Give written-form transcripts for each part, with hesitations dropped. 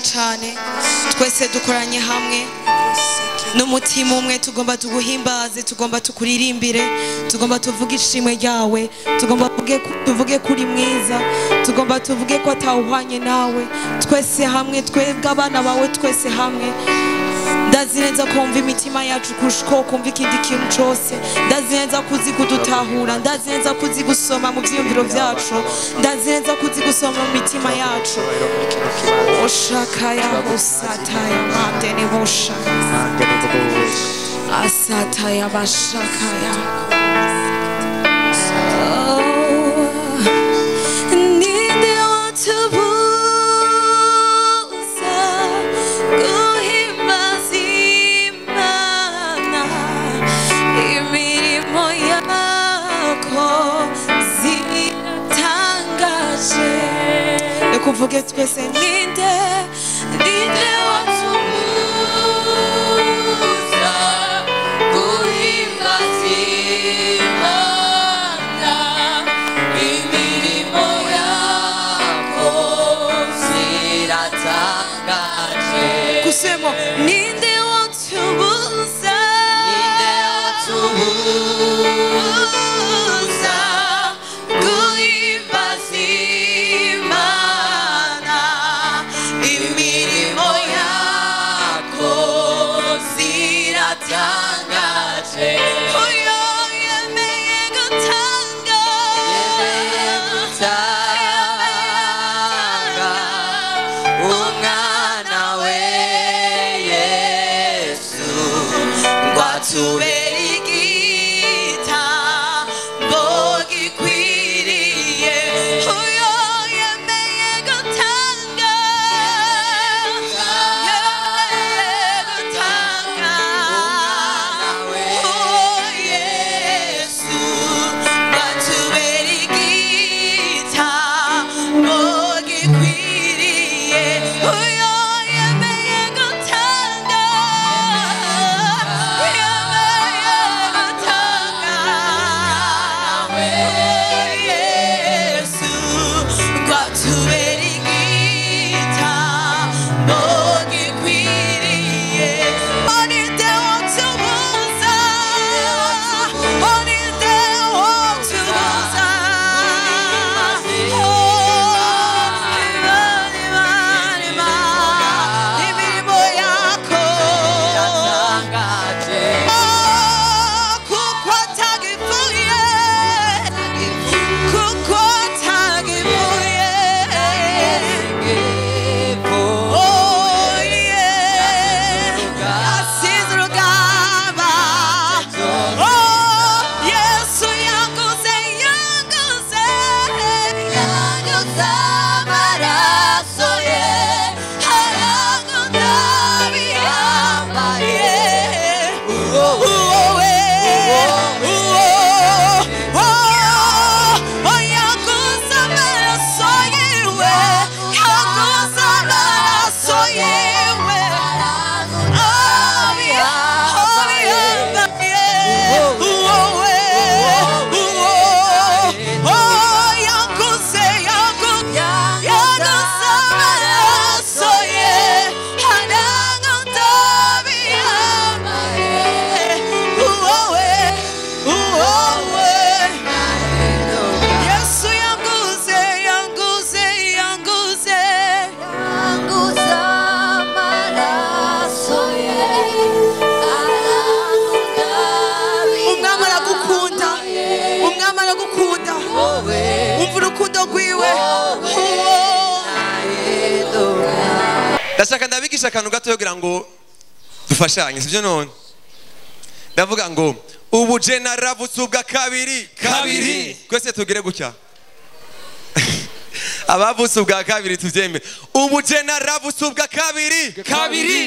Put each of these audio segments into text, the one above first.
cyane cyane twese dukoranye hamwe n'umutima umwe tugomba tuguhimbaze tugomba tukuririmbire tugomba tuvuge ishimwe ryawe tugomba tuvuge kuri mwiza tugomba tuvuge ko atawuhwanye nawe twese hamwe twebwe abana bawe twese hamwe ndazi neza kumva imitima yacu kushko kumva ikindi kintu cyose ndazi neza kuzi kudutahura ndazi neza kuzi gusoma mu byiyumviro byacu ndazi neza kuzi gusoma mu mitima yacu oshakaya usataya mandene bosha asataya bashakaya kuvuge twese ninde watumuza guhimbaza Imana imirimo yako ziratangaje kusemo ninde watumuza ndashaka ndabigisha akantu gato yogira ngo dufashanye sivyo none ndavuga ngo ubu je naravutse ubwa kabiri twese tugire gutya abavutse ubwa kabiri tuvyemere ubu je naravutse ubwa kabiri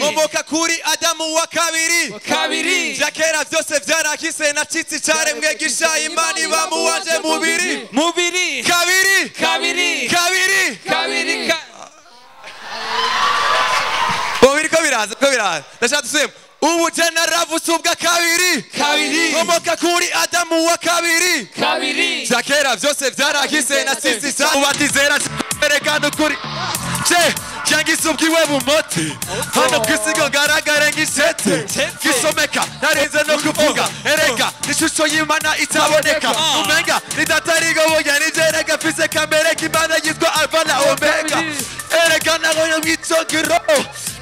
omoka kuri Adamu wa kabiri jakera vyose vyarakise na citsi caremwe gishaye Imana ibamuwaje mubiri kabiri ko biraza ndashaka tuseme ubu je naravutse ubwa kabiri omoka kuri Adamu wa kabiri jakera vyose vyarakise na citsi ubati zera berekana ukuri ubwiwe bumote hano kwisigo garagare nk'isete gisomeka narenze no kuvuga erega n'ishusho y'Imana itaboneka umenga nidatarigo boya nijerega fise kamere k'Imana yitwa Alpha na Omega erega nagoye mw'icogero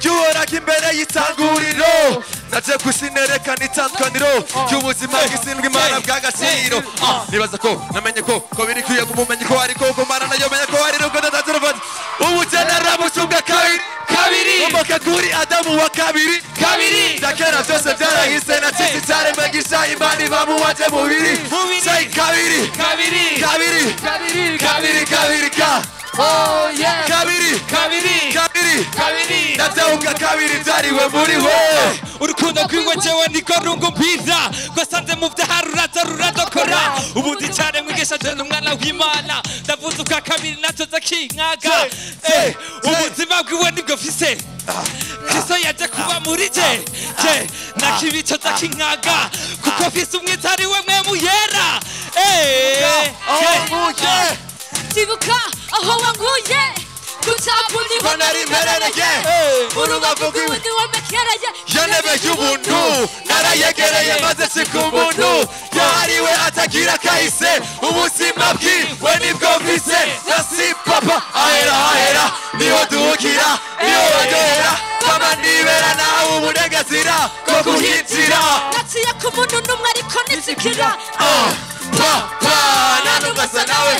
cyuhora k'imbere y'itanguriro naje kusinereka n'itandukaniro cy'ubuzima bw'isindwa Imana bw'agaciro nibaza ko namenye ko biri kwiye kumumenye ko ariko kumara nayo menye ko ari rugo ndataruvana ubujana busubwa kabiri umoka kuri Adamu wa kabiri dakera byose byarahise na tisi cyare magisha Imana bamuwaje mubiri say kabiri ka oh yeah kabiri natauka kabiri byariwe muri we urukundo kwiwe jewe niko rungumpira kwasanze mu byaharuraza ruradokora ubundi cyane mwigisha je n'umwana w'Imana ndavuze uka kabiri naco zakinkaga ubuzima bwiwe nibwo fise Kristo yaje kuba muri je nakibico zakinkaga kuko fise umwitari we mwe muyera Tibuka aho wanguye kutabuni wanari merereye urubavu rw'ubundi wamekereye yanebe y'ubuntu narayegereye maze sika umuntu yahariwe atagira kahise ubuzima bwiwe nibwo mvise nasi papa ahera niho duhukira niho baryohera kama nibera nawe uburenganzira bwo guhinjira naciye ku muntu n'umwe ariko nizikira papa nanugasa nawe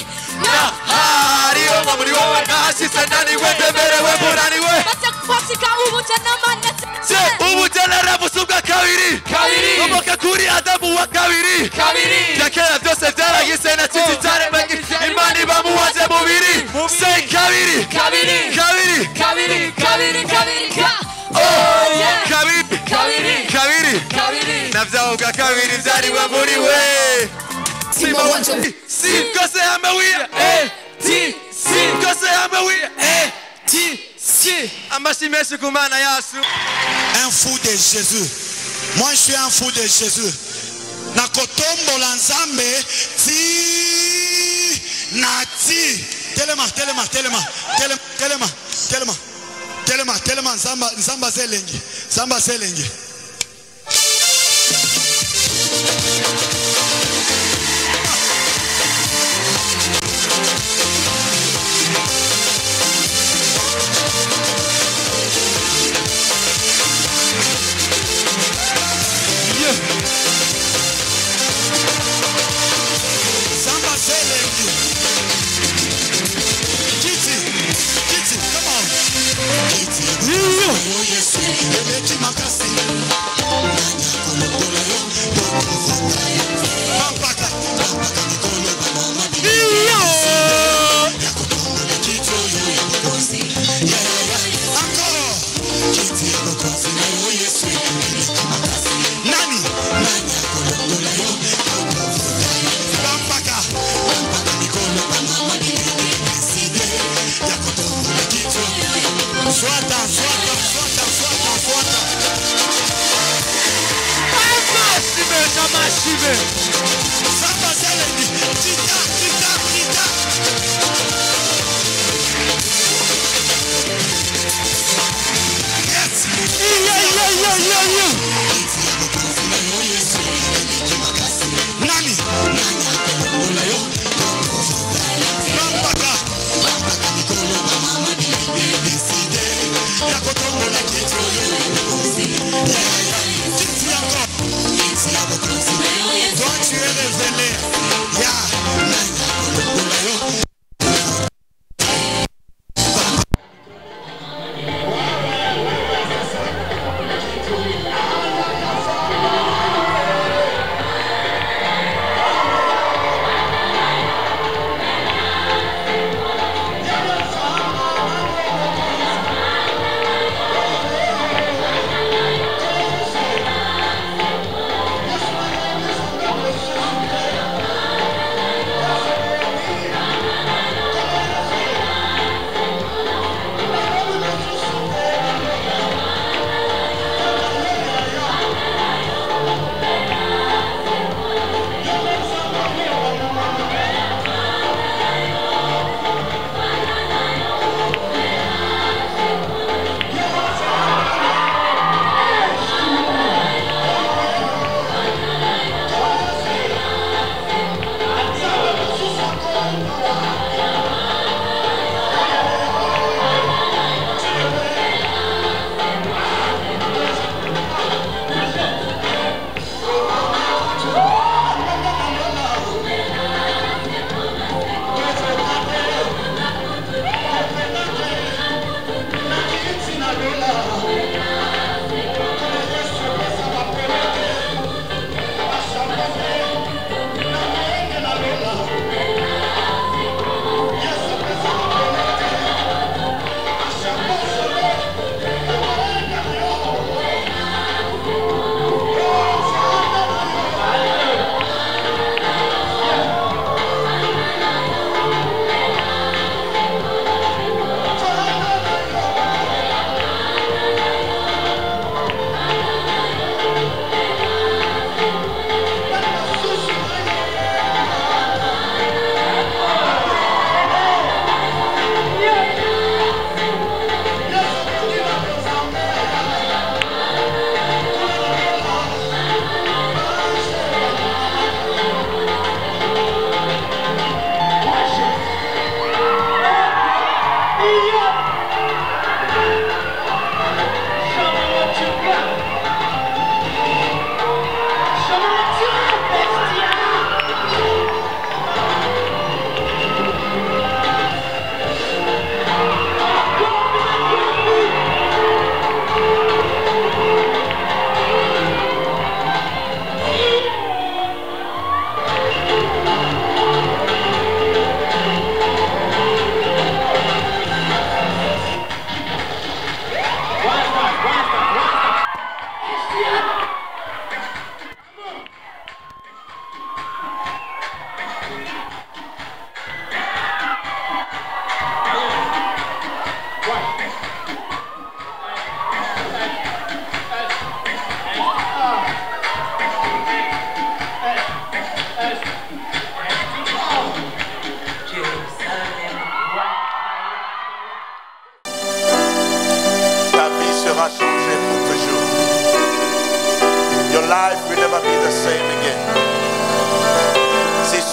hariyo muri wowe nashyize naniwe ndemerewe muraniwe maze kwasika ubujana manetse ubujana busubwa kabiri umoka kuri Adamu wa kabiri yakera byose byarahise na titi cyane Imana bamuwaje mubiri say kabiri oh yeah kabiri navyavuga kabiri byariwe muri we Kose amewia Kose amewia Amashimeshe kumana yasu Un fou de Jésus. Moi je suis un fou de Jésus. Nakotombo lanzambe ti nati telema nzamba zelenge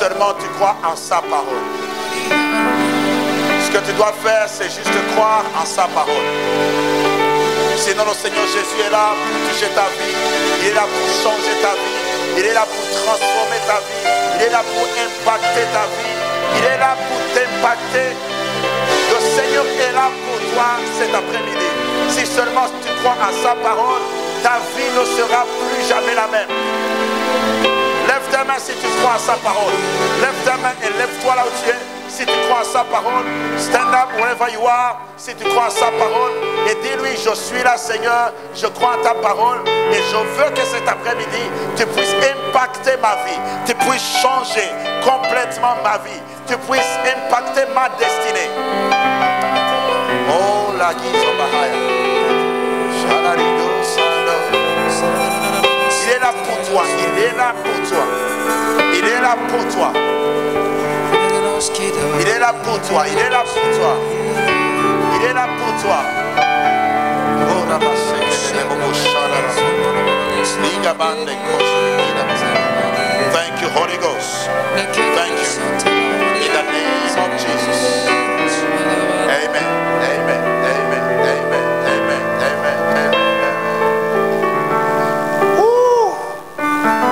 seulement tu crois en sa parole. Ce que tu dois faire, c'est juste croire en sa parole. Sinon, le Seigneur Jésus est là pour toucher ta vie. Il est là pour changer ta vie. Il est là pour transformer ta vie. Il est là pour impacter ta vie. Il est là pour t'impacter. Le Seigneur est là pour toi cet après-midi. Si seulement tu crois en sa parole, ta vie ne sera plus jamais la même. Lève ta main si tu crois en sa parole. Lève ta main et lève-toi là où tu es. Si tu crois en sa parole, stand up wherever you are. Si tu crois en sa parole, et dis-lui, je suis là Seigneur, je crois en ta parole et je veux que cet après-midi, tu puisses impacter ma vie, tu puisses changer complètement ma vie, tu puisses impacter ma destinée. Oh, la guise au Bahaya. Il est là pour toi, il est là pour toi, il est là pour toi. Il est là pour toi, il est là pour toi. Il est là pour toi. Thank you, Holy Ghost. Thank you. In the name of Jesus. Amen. Amen. Amen. Amen. Amen. Amen. Amen.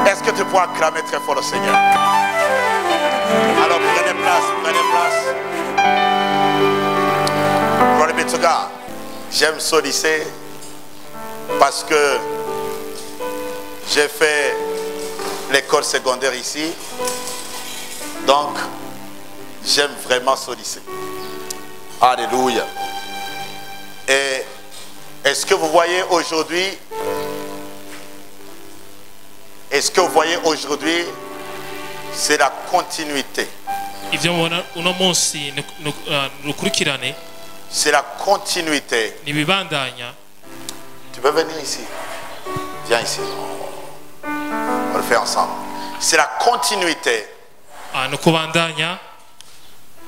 Est-ce que tu peux acclamer très fort le Seigneur? Alors prenez place, prenez place. Glory be to God. J'aime ce lycée parce que j'ai fait l'école secondaire ici. Donc, j'aime vraiment ce lycée. Alléluia. Et est-ce que vous voyez aujourd'hui, c'est la continuité. C'est la continuité. Tu peux venir ici. Viens ici. On le fait ensemble. C'est la continuité.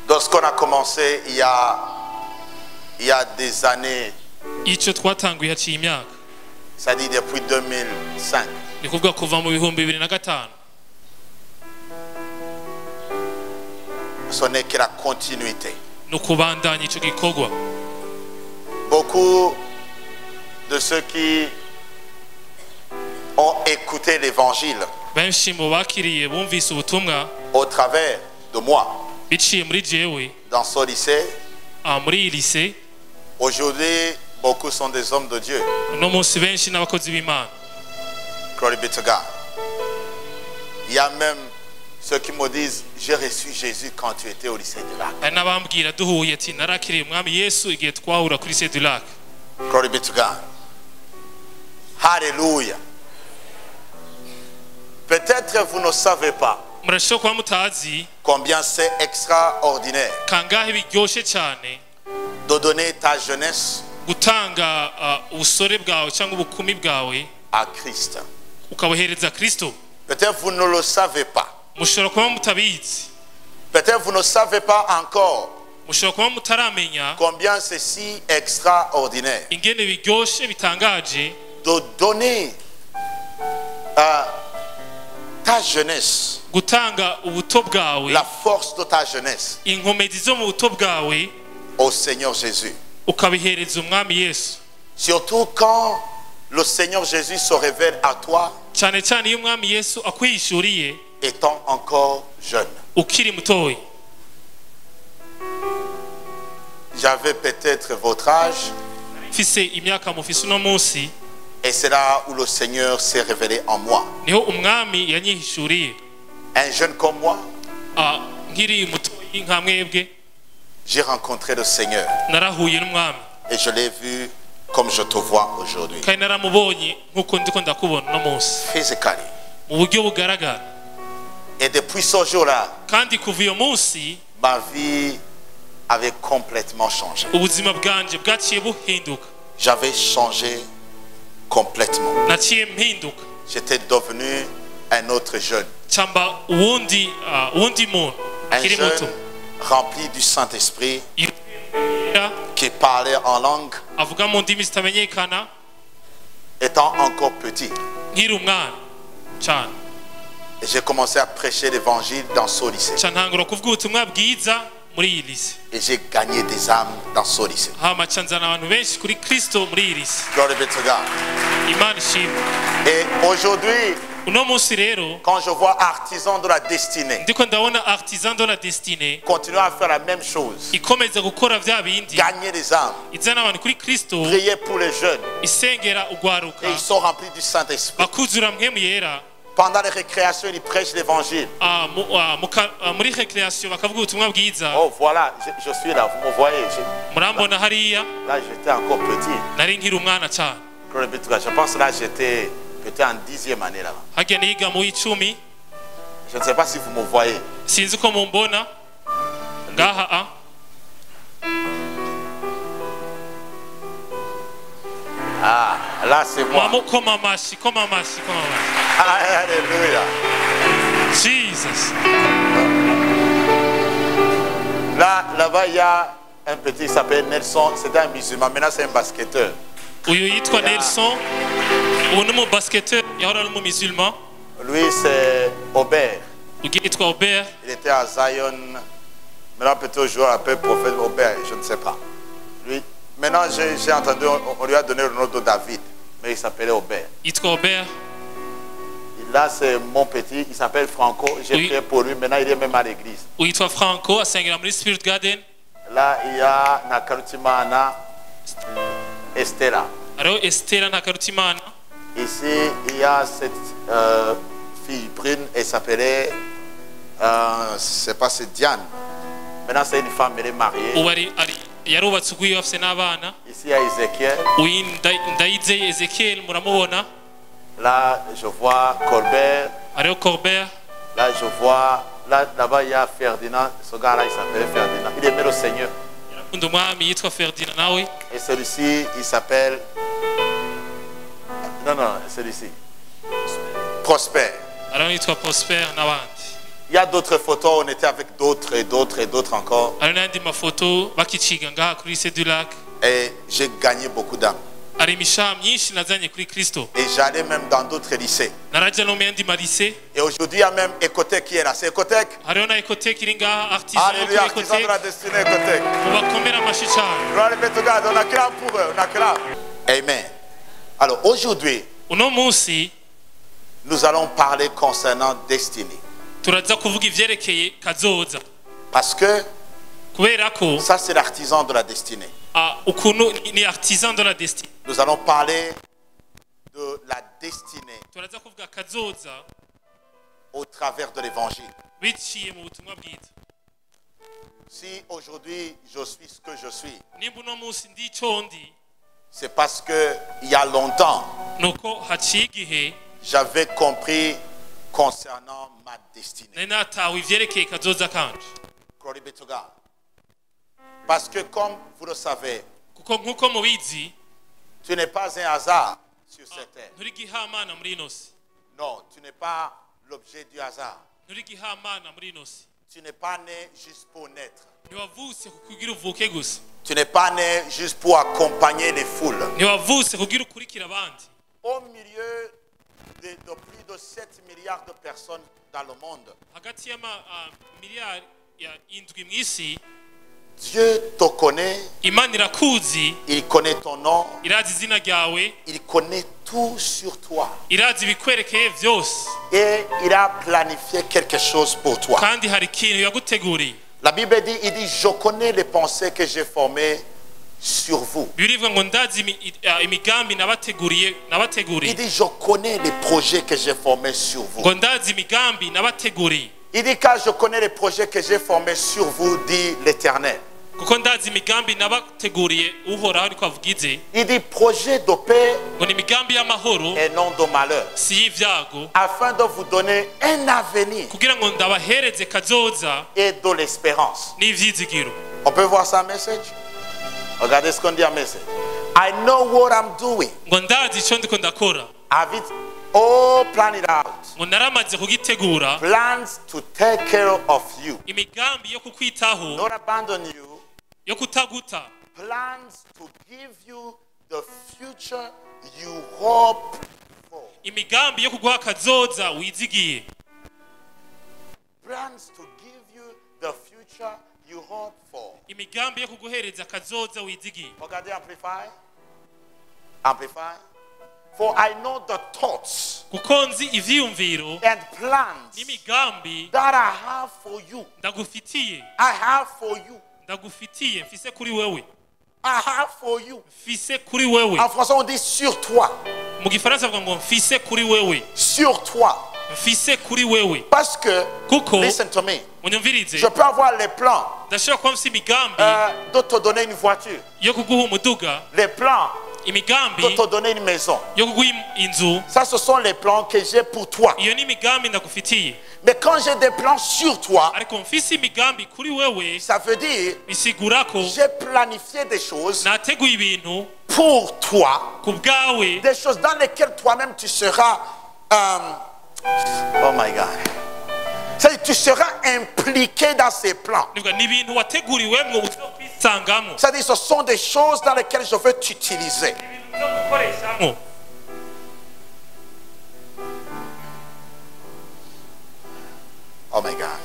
Lorsqu'on a commencé il y a des années. Ça dit depuis 2005. Ce n'est que la continuité. Beaucoup de ceux qui ont écouté l'évangile au travers de moi dans ce lycée, aujourd'hui beaucoup sont des hommes de Dieu. Glory be to God. Il y a même ceux qui me disent, j'ai reçu Jésus quand tu étais au lycée du Lac. Glory be to God. Hallelujah. Peut-être vous ne savez pas combien c'est extraordinaire de donner ta jeunesse à Christ. Peut-être vous ne le savez pas. Peut-être vous ne savez pas encore combien c'est si extraordinaire de donner ta jeunesse, la force de ta jeunesse au Seigneur Jésus. Surtout quand le Seigneur Jésus se révèle à toi étant encore jeune. J'avais peut-être votre âge et c'est là où le Seigneur s'est révélé en moi. Un jeune comme moi, j'ai rencontré le Seigneur et je l'ai vu comme je te vois aujourd'hui. Physically. Et depuis ce jour-là, ma vie avait complètement changé. J'avais changé complètement. J'étais devenu un autre jeune. Un jeune rempli du Saint-Esprit qui parlait en langue étant encore petit. Et j'ai commencé à prêcher l'évangile dans ce lycée. ca ntangura kuvuga ubutumwa bwiza muri iyi lycée. Et j'ai gagné des âmes dans ce lycée. hama ca nzana abantu benshi kuri Kristo muri iyi lycée. Glory be to God. Imana ishimwe. Et aujourd'hui, uno munsi rero quand je vois artisans de la destinée ndiko ndabona artisan de la destinée continuer à faire la même chose, ikomeza gukora vya bindi gagner des âmes, izana abantu kuri Kristo, prier pour les jeunes, isengera et ugwaruka ils sont remplis du Saint-Esprit. bakuzura mpwemu yera. Pendant les récréations, ils prêchent l'évangile. muri récréation bakavuga ubutumwa bwiza. Oh voilà, je suis là, vous me voyez. Murambona hariya Là, j'étais encore petit. nari nkiri umwana cyane. Glory be to God. Je pense que là, j'étais peut-être en 10e année là-bas. hajya niga mu icumi. Je ne sais pas si vous me voyez. sinzi ko mumbona ngaha. Ah, là c'est moi. koma amashi. Alléluia. Jesus. Là-bas, il y a un petit, il s'appelle Nelson. C'était un musulman. Maintenant, c'est un basketteur. uyu yitwa Nelson, ubu ni umubasketteur yahora ari umumusulman. Lui, c'est Aubert. uyu yitwa Aubert. Il était à Zion. Maintenant, peut-être aujourd'hui, un peu prophète Aubert, je ne sais pas. Lui, maintenant, j'ai entendu, on lui a donné le nom de David. Mais il s'appelait Aubert. yitwa Aubert. Là, c'est mon petit, il s'appelle Franco. J'ai prié pour lui. Maintenant, il est même à l'église. uyu yitwa Franco asengera muri Spirit Garden. Là, il y a Nakarutimana Estela. hariho Estela Ntakarutimana. Ici, il y a cette fille brune, elle s'appelait, je ne sais pas, c'est Diane. Maintenant, c'est une femme, elle est mariée. ubu yarubatse ugwiwe afite n'abana. Ici, il y a Ézéchiel. uyu Ndayizeye Ezekiel muramubona. Là, je vois Colbert. hariho Corbert. Là, je vois, là-bas, il y a Ferdinand. Ce gars-là, il s'appelait Ferdinand. Il aimait le Seigneur. yarakunda umwami yitwa Ferdinand nawe. Et celui-ci, il s'appelle... Non, celui-ci. Prosper. hariho yitwa Prosper n'abandi. Il y a d'autres photos, on était avec d'autres et d'autres et d'autres encore. hariho n'andi mafoto bakiciga ngaha kuri lycée du Lac. Et j'ai gagné beaucoup d'âmes. hari imishaha myinshi nazanye kuri Kristo. Et j'allais même dans d'autres lycées. narajya no mu yandi marise. Et aujourd'hui, il y a même Ecotech qui est là. C'est Ecotech. hariho na Ecotech iri ngaha, artisan yo kuri Alléluia, artisan de Ecotech. la destinée Ecotech. mubakomera amashyi cyane. Gloire be to God. On acclame pour eux, on acclame. Amen. Alors aujourd'hui, uno munsi nous allons parler concernant destinée. turaza kuvuga ivyerekeye kazoza. Parce que kubera ko ça, c'est l'artisan de la destinée. ukuntu ni artisan de la destinée. Nous allons parler de la destinée turaza kuvuga kazoza au travers de l'évangile. biciye mu butumwa bwiza. Si aujourd'hui je suis ce que je suis, nimba uno munsi ndi ico ndi, c'est parce que il y a longtemps, nuko haciye igihe j'avais compris concernant ma destinée. nari natawe ivyerekeye kazoza kanje. Glory be to God. Parce que comme vous le savez, kuko nkuko mubizi tu n'es pas un hasard sur cette terre. nturi gihamana muri ino si. Non, tu n'es pas l'objet du hasard. nturi gihamana muri ino si. Tu n'es pas né juste pour naître. ntiwavutse kugira uvuke gusa. Tu n'es pas né juste pour accompagner les foules. ntiwavutse kugira ukurikira abandi. Au milieu de plus de 7 milliards de personnes dans le monde, hagati y'ama miliyari indwi mu isi, Dieu te connaît, imana irakuzi, il connaît ton nom, irazi izina ryawe, il connaît tout sur toi. irazi ibikwerekeye vyose, Et il a planifié quelque chose pour toi. kandi hari ikintu yaguteguriye. La Bible dit, il dit, je connais les pensées que j'ai formées sur vous. birivuga ngo ndazi imigambi nabateguriye. Il dit, je connais les projets que j'ai formés sur vous. ngo ndazi imigambi nabateguriye. Il dit, car je connais les projets que j'ai formés sur vous, dit l'Éternel. kuko ndazi imigambi nabateguriye uhoraho niko avugize. Il dit, projet de paix ngo ni imigambi y'amahoro et non de malheur, si y'ivyago, afin de vous donner un avenir kugira ngo ndabahereze kazoza et de l'espérance. n'ivyizigiro. On peut voir ça, message? Regardez ce qu'on dit en message. I know what I'm doing. ngo ndazi ico ndiko ndakora. Have it all planned out. ngo naramaze kugitegura. Plans to take care of you. imigambi yo kukwitaho, Not abandon you. yo kutaguta. Plans to give you the future you hope for. imigambi yo kuguha kazoza wizigiye. plans to give you the future you hope for. imigambi yo kuguhereza kazoza wizigiye. Regardez Amplify. Amplify. For I know the thoughts kuko nzi ivyiyumviro and plans n'imigambi that I have for you. ndagufitiye I have for you. ndagufitiye mfise kuri wewe I have for you. mfise kuri wewe. En français, on dit sur toi. mu gifaransa bavuga ngo mfise kuri wewe. Sur toi. mfise kuri wewe Parce que, kuko listen to me, munyumvirize je peux avoir les plans ndashobora kuba mfise imigambi de te donner une voiture, yo kuguha umuduga, les plans imigambi de te donner une maison. yo kuguha inzu. Ça, ce sont les plans que j'ai pour toi. iyo ni imigambi ndagufitiye. Mais quand j'ai des plans sur toi, ariko mfise imigambi kuri wewe ça veut dire bisigura ko j'ai planifié des choses nateguye ibintu pour toi, ku bwawe des choses dans lesquelles toi-même tu seras... oh my God. C'est-à-dire, tu seras impliqué dans ces plans. ni ibintu wateguriwemwo uzokwisangamo. C'est-à-dire, ce sont des choses dans lesquelles je veux t'utiliser. Oh my God.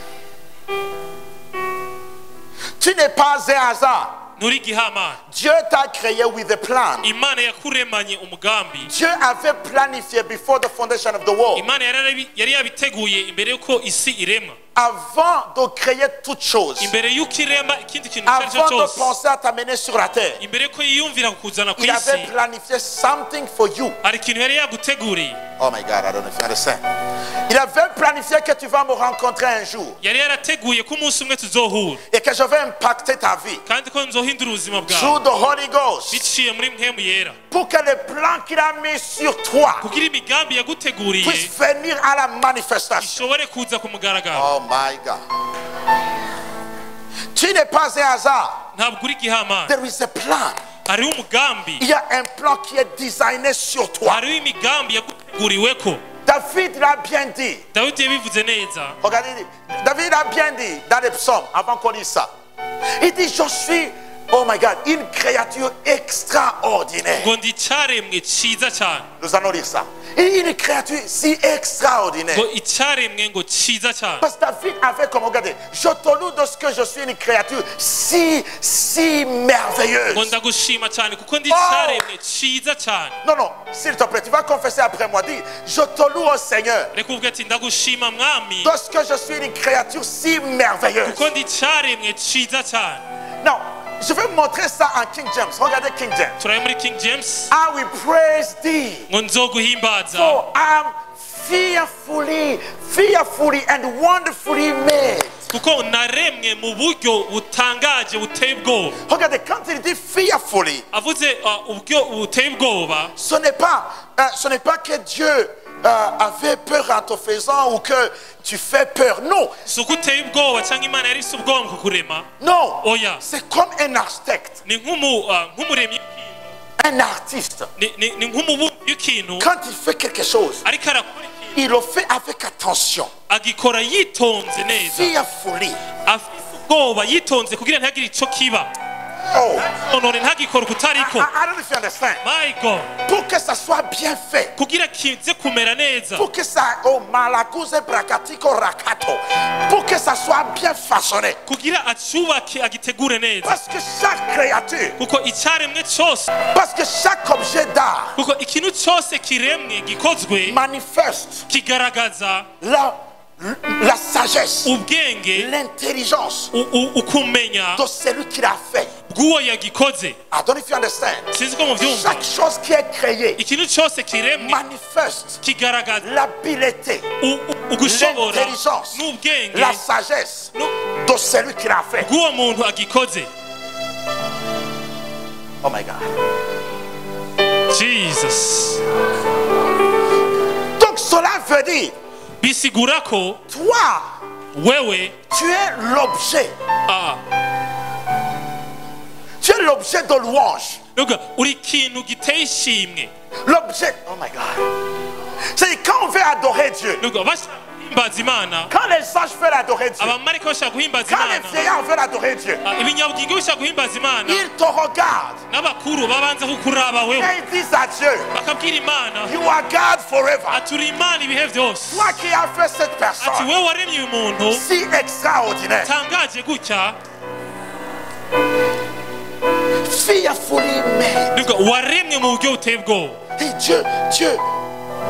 Tu n'es pas un hasard. nturi gihamana. Dieu t'a créé with a plan. imana yakuremanye umugambi. Dieu avait planifié before the foundation of the world. imana yari yabiteguye imbere yuko isi iremwa. Avant de créer toute chose, imbere yuko irema ikindi kintu icyo ari cyo avant de cyose, penser à t'amener sur la terre, imbere ko yiyumvira kukuzana ku il avait isi, planifié something for you. hari ikintu yari yaguteguriye. Oh my God, I don't know if you understand. Il avait planifié que tu vas me rencontrer un jour yari yarateguye ko umunsi umwe tuzohura et que je vais impacter ta vie kandi ko nzohindura ubuzima bwawe through the Holy Ghost, biciye muri mpemu yera, pour que les plans qu'il a mis sur toi kugira imigambi yaguteguriye puissent venir à la manifestation. ishobore kuza ku mugaragaro. Oh my God. Tu n'es pas un hasard. ntabwo uri gihamana. There is a plan. hariho umugambi, Il y a un plan qui est designé sur toi. hariho imigambi yaguteguriweko. David l'a bien dit. dawidi yabivuze neza. Regardez, David a bien dit dans les psaumes, avant qu'on lise ça. Il dit, je suis, oh my God, une créature extraordinaire. ngo ndi icyaremwe cyiza cyane. Nous allons lire ça. Il dit, une créature si extraordinaire. ngo icyaremwe ngo cyiza cyane. Parce que David avait comme, regardez, je te loue de ce que je suis une créature si merveilleuse. ngo ndagushima cyane kuko ndi icyaremwe cyiza cyane. Non, non, s'il te plaît, tu vas confesser après moi. Dis, je te loue au Seigneur reka uvuge ati ndagushima mwami de ce que je suis une créature si merveilleuse. kuko ndi icyaremwe cyiza cyane. Non, je vais montrer ça en King James. Regardez King James. turaye muri king james. I will praise thee, ngo nzoguhimbaza for I'm fearfully and wonderfully made. kuko naremwe mu buryo butangaje buteye ubwoba. Regardez, quand il dit fearfully, avuze uburyo buteye ubwoba, ce n'est pas que Dieu avait peur en te faisant ou que tu fais peur. Non, si uko uteye ubwoba cyangwa imana yari ise ubwoba mu kukurema. non. oya, C'est comme un architecte, ni nk'umuremyi w'ikintu, un artiste. ni nk'umubumbi w'ikintu, Quand il fait quelque chose, ariko arakora ikintu il le fait avec attention, agikora yitonze neza, fearfully. afite ubwoba yitonze kugira ntihagire icyo kiba. Oh, none ntagikora kutariko. I don't know if you understand. my god, Pour que ça soit bien fait, kugira kize kumera neza, pour que ça, oh, malakuze brakatiko rakato, pour que ça soit bien façonné. kugira acubake agitegure neza, Parce que chaque créature, kuko icyaremwe cyose, parce que chaque objet d'art kuko ikintu cyose kiremwe gikozwe manifeste kigaragaza la sagesse, ubwenge, l'intelligence ukumenya de celui qui l'a fait. bw'uwo yagikoze. I don't know if you understand. sinzi ko mubyumva. Chaque chose qui est créée ikintu cyose kiremwe manifeste kigaragaza l'habileté, ugushobora l'intelligence, n'ubwenge la sagesse de celui qui l'a fait. bw'uwo muntu agikoze. Oh my God. jesus. Donc cela veut dire, bisigura ko toi, wewe tu es l'objet. ah, Tu es l'objet de louange. nuga uri ikintu giteye ishimwe. L'objet. Oh my God. C'est quand on veut adorer Dieu. nuga bashaka guhimbaza Imana, quand les anges veulent adorer Dieu, abamarayika bashaka guhimbaza quand les Imana, vieillards veulent adorer Dieu, ibinyabugingo bishaka guhimbaza Imana, ils te regardent n'abakuru babanza kukuraba wewe, et ils disent à Dieu, bakabwira Imana you are God forever. ati uri Imana ibihe byose, Toi qui as fait cette ati personne wewe waremye uyu muntu si extraordinaire, tangaje gutya, fearfully made. nibwo waremye mu buryo buteye ubwoba. Et Dieu,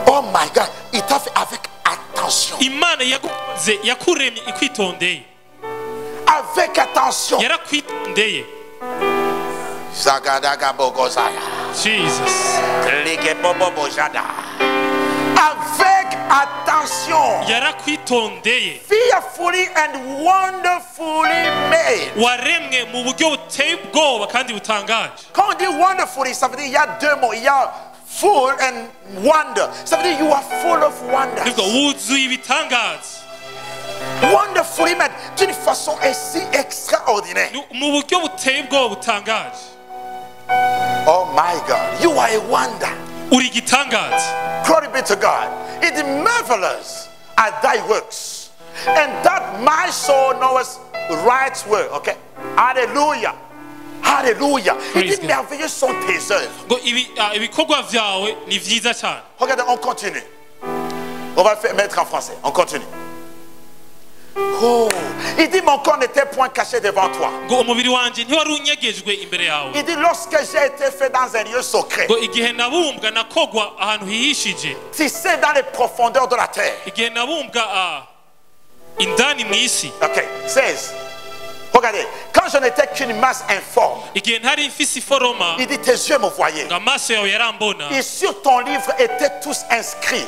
oh my God, il t'a fait avec attention. Imana yagukoze yakuremye ikwitondeye, Avec attention. yarakwitondeye. Zagadaga bogozaya. Jesus, Ligebobo bojada. Avec attention. yarakwitondeye, Fearfully and wonderfully made. waremwe mu buryo buteye ubwoba kandi butangaje. Quand on dit wonderfully, ça veut dire il y a deux mots. Il y a full and wonder. Ça veut dire you are full of wonders. nibwo wuzuye ibitangaza Wonderfully made d'une façon si extraordinaire. mu buryo buteye ubwoba butangaje. Oh my God, you are a wonder. Uri igitangaza. Glory be to God. It is marvelous are thy works, and that my soul knoweth right word. Okay, hallelujah, hallelujah. Praise Il dit God. merveilleux sont tes œuvres. ngo ibikorwa vyawe ni vyiza cyane. Regardez, on continue. On va le mettre en français. On continue. Oh, il dit mon corps n'était point caché devant toi. ngo umubiri wanje ntiwari unyegejwe imbere yawe. Il dit lorsque j'ai été fait dans un lieu secret, ngo igihe nabumbwa nakogwa ahantu hihishije, tissé dans les profondeurs de la terre. igihe nabumbwa indani mu isi, Ok, 16. Regardez, quand je n'étais qu'une masse informe, igihe ntari mfise iforoma, il dit tes yeux me voyaient. ngo amaso yawe yarambona, Et sur ton livre étaient tous inscrits.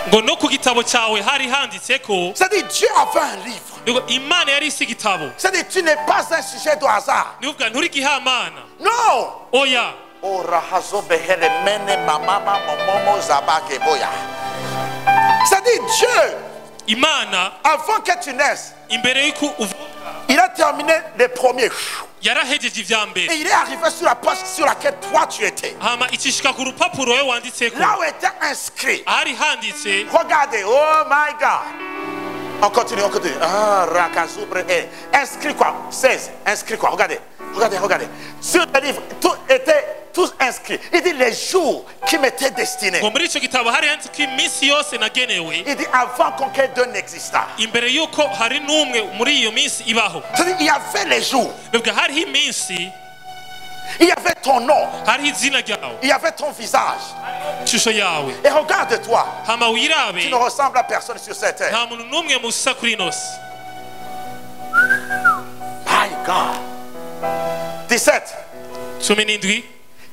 ngo no ku gitabo cyawe hari handitseko. C'est-à-dire Dieu avait un livre. ngo Imana yari isi igitabo. C'est-à-dire tu n'es pas un sujet de hasard. ni uvuga nturi igihamana, Non. oya. Oh, rahazo behele mene mamama momomo zabake boya. C'est-à-dire Dieu, Imana avant que tu naisses, imbere y'uko uvuka il a terminé les premiers. yarahejeje ivya Et mbere, il est arrivé sur la page sur laquelle toi tu étais. hama ikishika ku rupapuro we wanditseko, Là où était inscrit. ahari handitse. Regardez, oh my God. On continue, on continue. Ah, Rakazubre est inscrit quoi? 16, inscrit quoi? Regardez, regardez, regardez. Sur le livre, tout était tous inscrits. Il dit les jours qui m'étaient destinés. ngo muri ico gitabo hari handitseko iminsi yose nagenewe, Il dit avant qu'aucun d'eux n'exista. imbere y'uko hari n'umwe muri iyo minsi ibaho. C'est-à-dire il y avait les jours, nibwo hariho iminsi, il y avait ton nom, hariho izina ryawe, il y avait ton visage. ishusho yawe, Et regarde-toi, hama tu wirabe, ne ressembles à personne sur cette terre. nta muntu n'umwe musa kuri ino si. My God. 17. 17.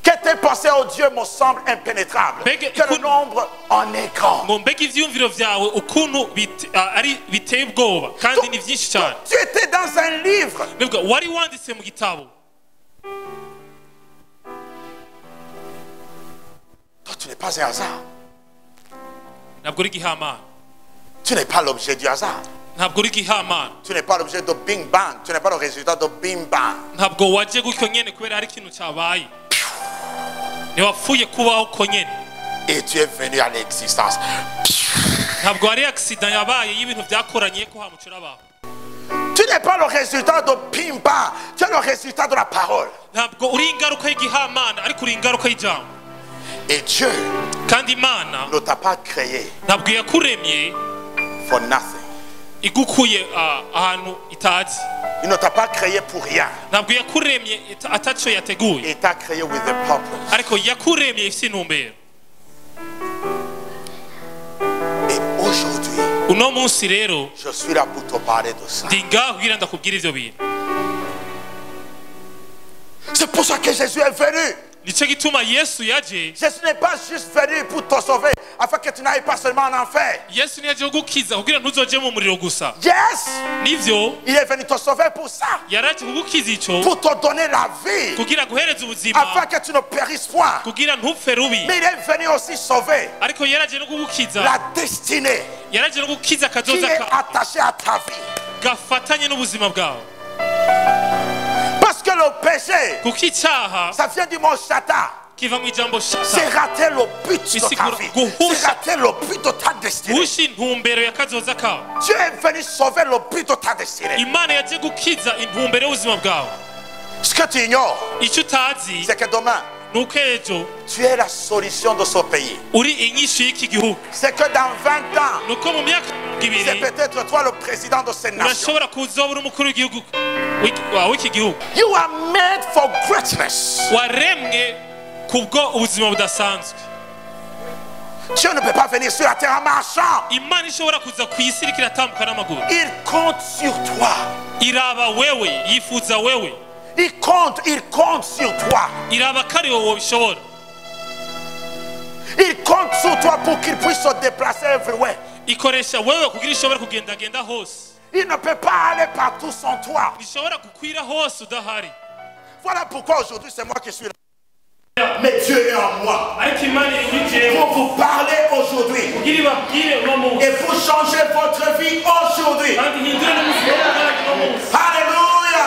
Que tes pensées, oh Dieu, me semblent impénétrables. Mbega Que le nombre en est grand. ngo mbega ivyiyumviro vyawe ukuntu ari biteye ubwoba kandi ni vyinshi cyane. Tu étais dans un livre. nibwo wari wanditse mu gitabo. Toi, tu n'es pas un hasard. ntabwo uri igihamana, Tu n'es pas l'objet du hasard. ntabwo uri igihamana, Tu n'es pas l'objet de Bing Bang. Tu n'es pas le résultat de Bing Bang. ntabwo waje gutyo nyene kubera hari ikintu cyabaye, ntiwapfuye kubaho uko nyene, Et tu es venu à l'existence. ntabwo hari accident yabaye y'ibintu byakoranye ko hamucira abantu. Tu n'es pas le résultat de Bing Bang. Tu es le résultat de la parole. ntabwo uri ingaruka y'igihamana ariko uri ingaruka y'ijambo. Et Dieu kandi Imana ne t'a pas créé ntabwo yakuremye for nothing. igukuye ahantu itazi, Il ne t'a pas créé pour rien. ntabwo yakuremye ataco yateguye, Il t'a créé with a purpose. ariko yakuremye ifite intumbero. Et aujourd'hui, uno munsi rero je suis là pour te parler de ça. ndi ngaho kugira ndakubwira ivyo bintu. C'est pour ça que Jésus est venu. nicyo gituma Yesu yaje. Jésus n'est pas juste venu pour te sauver afin que tu n'ailles pas seulement en enfer. Yesu ntiyaje kugukiza kugira ntuzoje mu muriro gusa. Yes, nivyo il est venu te sauver pour ça. yaraje kugukiza ico Pour te donner la vie. kugira guhereza ubuzima, Afin que tu ne périsses point. kugira ntupfe rubi, Mais il est venu aussi sauver ariko yaraje no kugukiza, la destinée yaraje no gukiza qui akazoza est attachée à ta vie. gafatanye n'ubuzima bwawe. Parce que le péché, kuko icyaha ça vient du mot chata. kiva mu ijambo C'est shata, rater le but de ta Isigura vie. guhusha. C'est rater le but de ta destinée. usha intumbero ya kazoza kawe. Dieu est venu sauver le but de ta destinée. Imana yaje gukiza intumbero y'ubuzima bwawe. Ce que tu ignores, Icyo utazi c'est que demain, nuko ejo tu es la solution de ce pays. uri inyishu y'iki gihugu. C'est que dans 20 ans, Nuko mu myaka c'est 2 peut-être toi le président de cette nation. urashobora kuzoba uri umukuru w'igihugu w'iki gihugu. You are made for greatness. Waremwe kubwo ubuzima budasanzwe. Dieu ne peut pas venir sur la terre en marchant. Imana ishobora kuza ku isi iriko iratambuka n'amaguru. Il compte sur toi. Iraba wewe, yifuza wewe. Il compte sur toi. Iraba ko ari wowe wabishobora. Il compte sur toi pour qu'il puisse se déplacer everywhere. Ikoresha wewe kugira ishobora kugendagenda hose. Il ne peut pas aller partout sans toi. Ishobora gukwira hose udahari. Voilà pourquoi aujourd'hui c'est moi qui suis là. Mais Dieu est en moi. Ariko Imana iri muri jewe. Pour vous parler aujourd'hui. Kugira ibabwire uno munsi. Et pour changer votre vie aujourd'hui. Kandi hindure n'ubuzima bwawe uno munsi. Alléluia.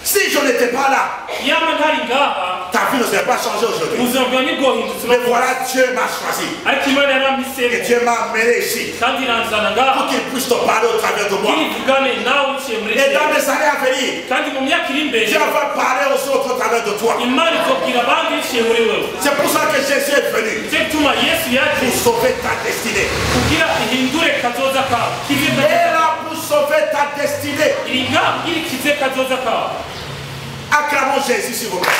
Si je n'étais pas là, Yama ntari ngaha. ta vie ne serait pas changée aujourd'hui. Ubuzima bwawe ntibwohindutse Mais uno munsi. voilà, Dieu m'a choisi. Ariko Imana Et yarampise. Dieu m'a amené ici. Kandi iranzana Pour ngaha. qu'il puisse te parler au travers de moi. Kugira ivugane nawe uciye muri Et dans jewe. les années à venir, Kandi mu myaka iri imbere. Dieu va parler aux autres au travers de toi. Imana izobwira abandi biciye muri wewe. C'est pour ça que Jésus est venu. Nicyo gituma Yesu yaje Pour sauver ta destinée. kugira ihindure kazoza kawe. Kize Il kazoza est là pour sauver ta destinée. iri ngaha kugira ikize kazoza kawe. Acclamons Jésus, s'il vous plaît.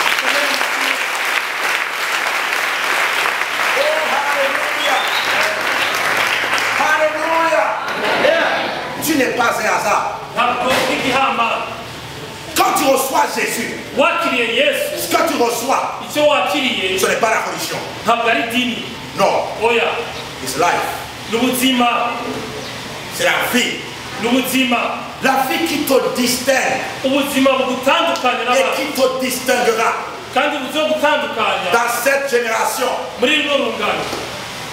Alléluia. Tu n'es pas un hasard. Ntabwo uri igihamba. Quand tu reçois Jésus, Wakiriye Yesu, ce que tu reçois, icyo wakiriye ce n'est pas la religion. ntabwo ari idini. Non, Oya, it's life. ni ubuzima. C'est la vie. Ni ubuzima. La vie qui te distingue Ubuzima bugutandukanya et n'abantu. qui te distinguera Kandi buzogutandukanya dans cette génération. muri runo rungano.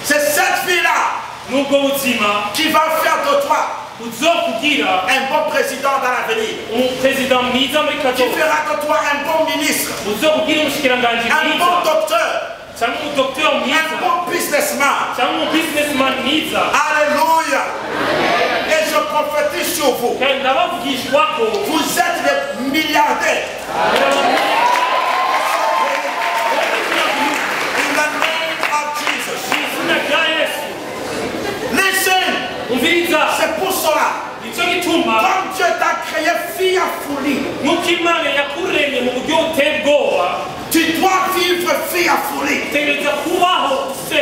C'est cette vie-là N'ubwo buzima qui va faire de toi buzokugira un bon président dans l'avenir. umuperezida mwiza muri Qui kazoza. fera de toi un bon ministre, Buzokugira umushikiranganji un mwiza. bon docteur, Cyangwa umudokiteri un mwiza. bon businessman. Cyangwa umubusinessman mwiza. Alléluia. Et je prophétise sur vous. Kandi ndabavugishwa ko Vous êtes des milliardaires. In the name of Jesus. izina rya Yesu. Listen, Umviriza. c'est pour cela. Nicyo gituma Comme Dieu t'a créé fille à folie, nk'uko Imana yakuremye mu buryo buteye ubwoba, tu dois vivre fille à folie. utegereza kubaho se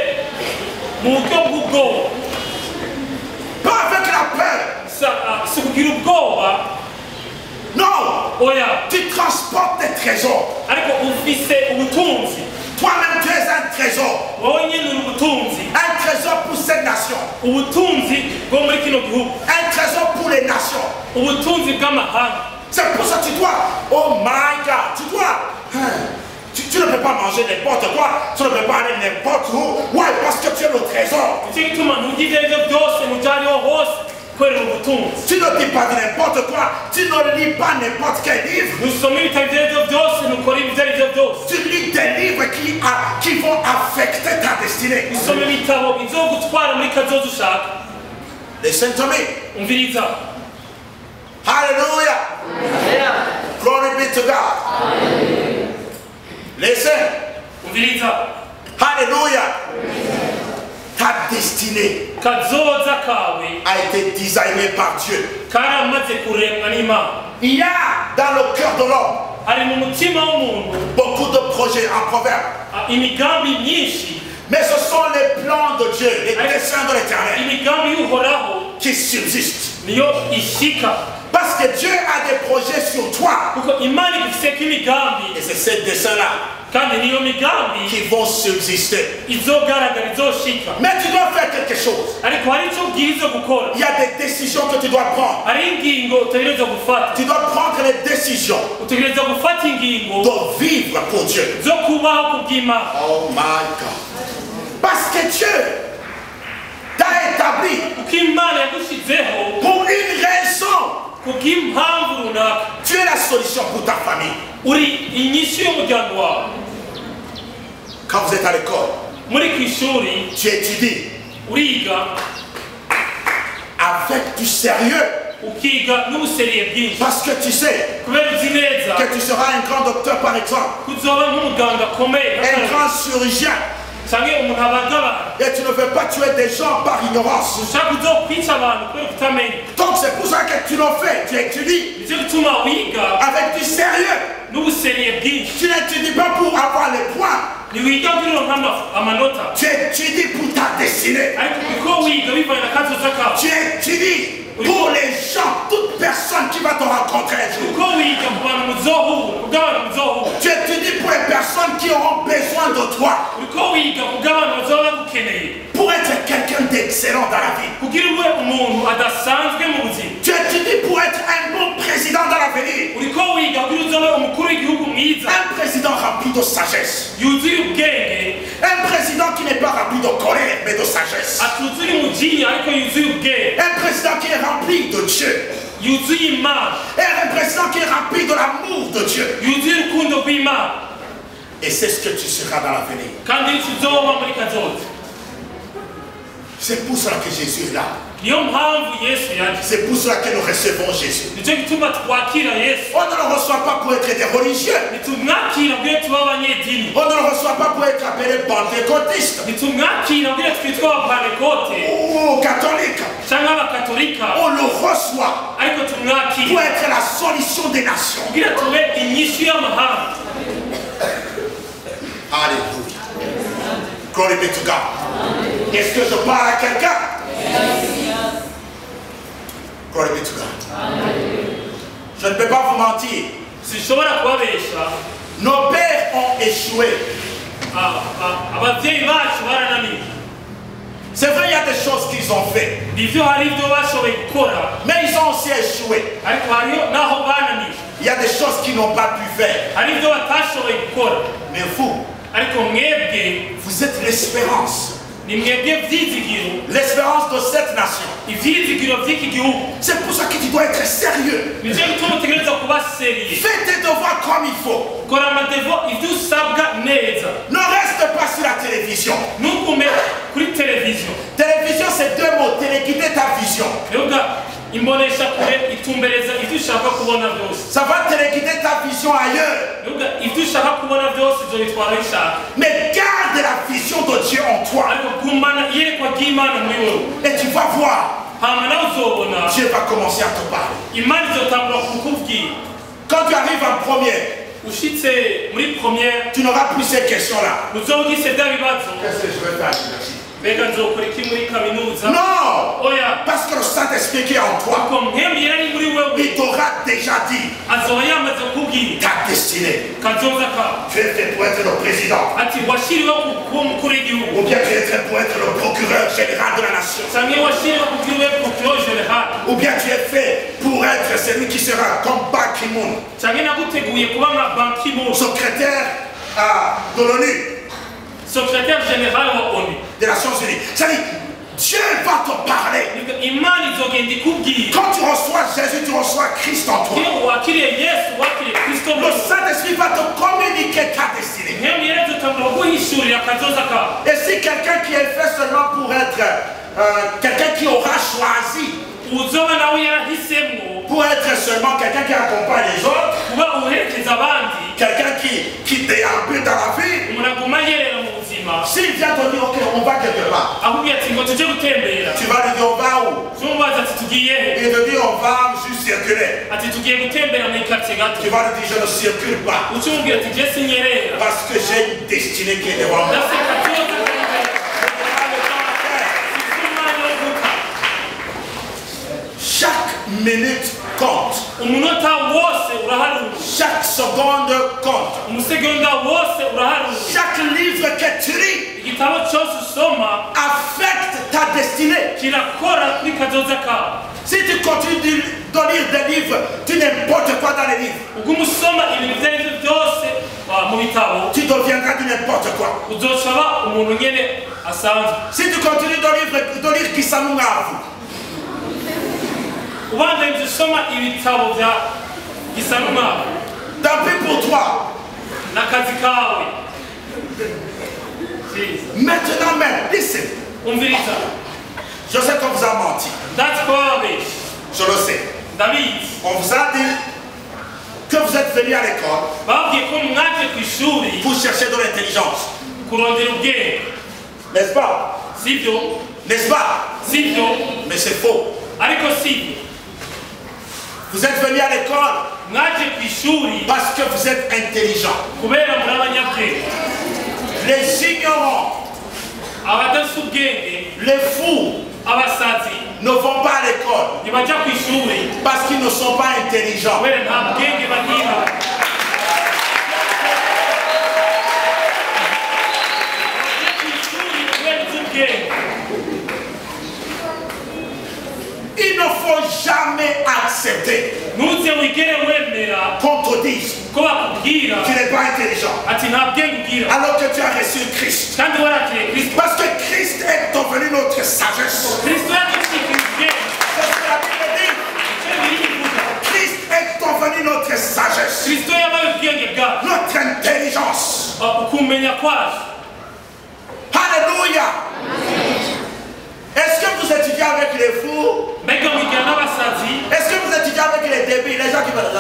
mu buryo bw'ubwoba. Pas avec la peur. Si kugira ubwoba, Non, oya, tu transportes des trésors. ariko ufise ubutunzi. Toi-même, tu es un trésor. Wowe nyine uri ubutunzi. Un trésor pour cette nation. Ubutunzi bwo muri kino gihugu. Un trésor pour les nations. Ubutunzi bw'amahanga. C'est pour ça que tu dois, oh my God, tu dois, tu ne peux pas manger n'importe quoi, tu ne peux pas aller n'importe où. Ouais, parce que tu es le trésor. Nicyo gituma ntugira ibyo byose mu byo ariho hose kubera ubutunzi. Tu ne dis pas de n'importe quoi, tu ne lis pas n'importe quel livre. Nusoma ibitabo ibyo aribyo byose, nukora ibyo aribyo byose. Tu lis des livres qui vont affecter ta destinée. Usoma ibitabo bizogutwara muri kazoza ushaka. Listen to me. Umviriza. Hallelujah. Glory be to God. Listen. Umviriza. Hallelujah. Ta destinée Kazoza kawe a été designée par Dieu. karamaze kuremwa n'Imana. Il y a dans le cœur de l'homme Hari mu mutima w'umuntu beaucoup de projets en proverbe. imigambi myinshi, Mais ce sont les plans de Dieu, les desseins de l'éternel imigambi y'uhoraho qui subsistent. niyo ishika. Parce que Dieu a des projets sur toi. Kuko Imana igufiseko imigambi, Et c'est ces dessins-là kandi niyo migambi qui vont subsister. izogaragara izoshika. Mais tu dois faire quelque chose. Ariko hari icyo ubwiriza gukora. Il y a des décisions que tu dois prendre. Hari ingingo utegereza gufata. Tu dois prendre les décisions Utegereza gufata ingingo de vivre pour Dieu. zo kubaho kubw'Imana. Oh my God. Parce que Dieu t'a établi Kuko Imana yagushizeho pour une raison. kubw'impamvu runaka. Tu es la solution pour ta famille. Uri inyishu y'umuryango wawe. Quand vous êtes à l'école, muri kwishuri tu étudies uriga avec du sérieux. ukiga n'ubuseriye bwinshi Parce que tu sais kubera uzi neza que tu seras un grand docteur par exemple, kuzoba nk'umuganga akomeye un grand chirurgien, canke umuntu abaga abantu et tu ne veux pas tuer des gens par ignorance. ushaka uzokwica abantu kubera kutamenya Donc c'est pour ça que tu l'as fait, tu étudies nicyo gituma wiga avec du sérieux. n'ubuseriye bwinshi Tu n'étudies pas pour avoir les points, ntiwiga kugira ngo amanota tu étudies pour ta destinée. ariko uko wiga bivanye na kazoza kawe Tu étudies pour les gens, toute personne qui va te rencontrer un jour. uko wiga ku bantu muzohura kubw'abantu muzohura Tu étudies pour les personnes qui auront besoin de toi, uko wiga kubw'abantu bazoba bagukeneye pour être quelqu'un d'excellent dans la vie. kugira ube umuntu adasanzwe mu buzima Tu étudies pour être un bon président dans l'avenir. uriko wiga kugira uzobe umukuru w'igihugu mwiza Un président rempli de sagesse. yuzuye ubwenge Un président qui n'est pas rempli de colère, mais de sagesse. atuzuye umujinya ariko yuzuye ubwenge Un président qui est rempli de Dieu. yuzuye imana Et un président qui est rempli de l'amour de Dieu. yuzuye urukundo rw'imana Et c'est ce que tu seras dans l'avenir. kandi nicyo uzoba muri kazoza C'est pour cela que Jésus est là. niyo mpamvu yesu yaje C'est pour cela que nous recevons Jésus. nicyo gituma twakira yesu On ne le reçoit pas pour être des religieux. ntitumwakira kugira tuba abanyedini On ne le reçoit pas pour être appelé pentecôtiste ntitumwakira kugira twitwa abapantekote ou catholique. cyangwa abakatolika On le reçoit ariko pour tumwakira être la solution des nations. kugira tube inyishu y'amahanga Alléluia. Glory be to God. Est-ce que je parle à quelqu'un? Glory be to God. Je ne peux pas vous mentir. sinshobora kubabesha Nos pères ont échoué. ababyeyi bacu barananiwe C'est vrai, il y a des choses qu'ils ont fait. nivyo hari ibyo bashoboye gukora Mais ils ont aussi échoué. ariko hariyo naho bananiwe Il y a des choses qu'ils n'ont pas pu faire. hari ibyo batashoboye gukora Mais vous, ariko mwebwe vous êtes l'espérance. ni mwebwe vyizigiro L'espérance de cette nation. ivyizigiro vy'iki gihugu C'est pour ça que tu dois être sérieux. nicyo gituma utegereza kuba seriye Fais tes devoirs comme il faut. kora amadevo ivyo usabwa neza Ne reste pas sur la télévision. ntugume kuri televiziyo Télévision, c'est deux mots. Téléguider ta vision. mbega imbonesha kure itumbereza ivyo ushaka kubona vyose Ça va téléguider ta vision ailleurs. mbega ivyo ushaka kubona vyose izobitwara bishaka Mais garde la vision de Dieu en toi. ariko gumana iyerekwa ry'imana muri wewe Et tu vas voir, hama nawe uzobona Dieu va commencer à te parler. imana izotangura kukubwira Quand tu arrives en première, ushitse muri premiere tu n'auras plus ces questions-là. uzogise vya bibazo Qu'est-ce que je vais faire à l'université? mbega nzokora iki muri kaminuza Non! oya Parce que le Saint-Esprit qui est en toi, kuko mpemu yera ari muri wewe il t'aura déjà dit azoba yamaze kukubwira ta destinée. kazoza kawe Tu es fait pour être le président. ati washyiriweho kuba umukuru w'igihugu Ou bien tu es fait pour être le procureur général de la nation. canke washyiriweho kugira ube procureur general Ou bien tu es fait pour être celui qui sera comme Ban Ki-moon, canke naguteguye kuba nka banki mu secrétaire de l'ONU, secrétaire général wa onu des Nations Unies. C'est-à-dire, Dieu va te parler. imana izogenda ikubwira Quand tu reçois Jésus, tu reçois Christ en toi. iyo wakiriye yesu wakiriye kristo Le Saint-Esprit va te communiquer ta destinée. mpemu yera izotangura kuguhishurira akazoza kawe Et si quelqu'un qui est fait seulement pour être quelqu'un qui aura choisi uzoba nawe yarahisemwo pour être seulement quelqu'un qui accompagne les autres, kuba uherekeza abandi quelqu'un qui déambule dans la vie, umuntu aguma yerera mu buzima s'il vient te dire, ok, on va quelque part, akubwira ati ngo tujye gutembera tu vas lui dire, on va où? tumubaza ati tugiye he Il te dit, on va juste circuler. ati tugiye gutembera mu ikaritsiye gato Tu vas lui dire, je ne circule pas, ukimubwira ati je sinyerera parce que j'ai une destinée qui est devant moi. ndafite kazoza k'imbere sifite umwanya wo guta Chaque minute compte. umunota wose uraharura Chaque seconde compte. umusegonda wose uraharura Chaque livre que tu lis igitabo cyose usoma affecte ta destinée. kirakora kuri kazoza kawe Si tu continues de lire des livres, tu n'importe quoi dans les livres, uguma usoma ibintu ibyo ari byo byose mu bitabo tu deviendras du n'importe quoi. uzosaba umuntu nyene asanzwe Si tu continues de lire Kisanungavu, ubandanyije usoma ibitabo bya gisanumwaka tant pis pour toi. n'akazi kawe Maintenant même, listen. umviriza Je sais qu'on vous a menti. ndatwababesha Je le sais. ndabizi On vous a dit que vous êtes venu à l'école babwiye ko mwaje ku ishuri pour chercher de l'intelligence. kurondera ubwenge N'est-ce pas? sibyo N'est-ce pas? sibyo Mais c'est faux. ariko sibyo Vous êtes venu à l'école mwaje ku ishuri parce que vous êtes intelligent. kubera muri abanyabwenge Les ignorants, abadafite ubwenge les fous abasazi ne vont pas à l'école ntibajya ku ishuri parce qu'ils ne sont pas intelligents. kubera nta bwenge bagira Il ne faut jamais accepter ntuze wigere wemera qu'on te dise ko bakubwira que tu n'es pas intelligent ati nta bwenge ugira alors que tu as reçu Christ. kandi warakiriye kristo Parce que Christ est devenu notre sagesse. kristo yadushikira ubwenge C'est ce que la Bible dit. icyo biri kivuga Christ est devenu notre sagesse, kristo yabaye ubwenge bwacu notre intelligence. ukumenya kwacu Alléluia. Est-ce que vous étudiez avec les fous? mbega mwigana n'abasazi Est-ce que vous étudiez avec les débiles, les gens qui veulent...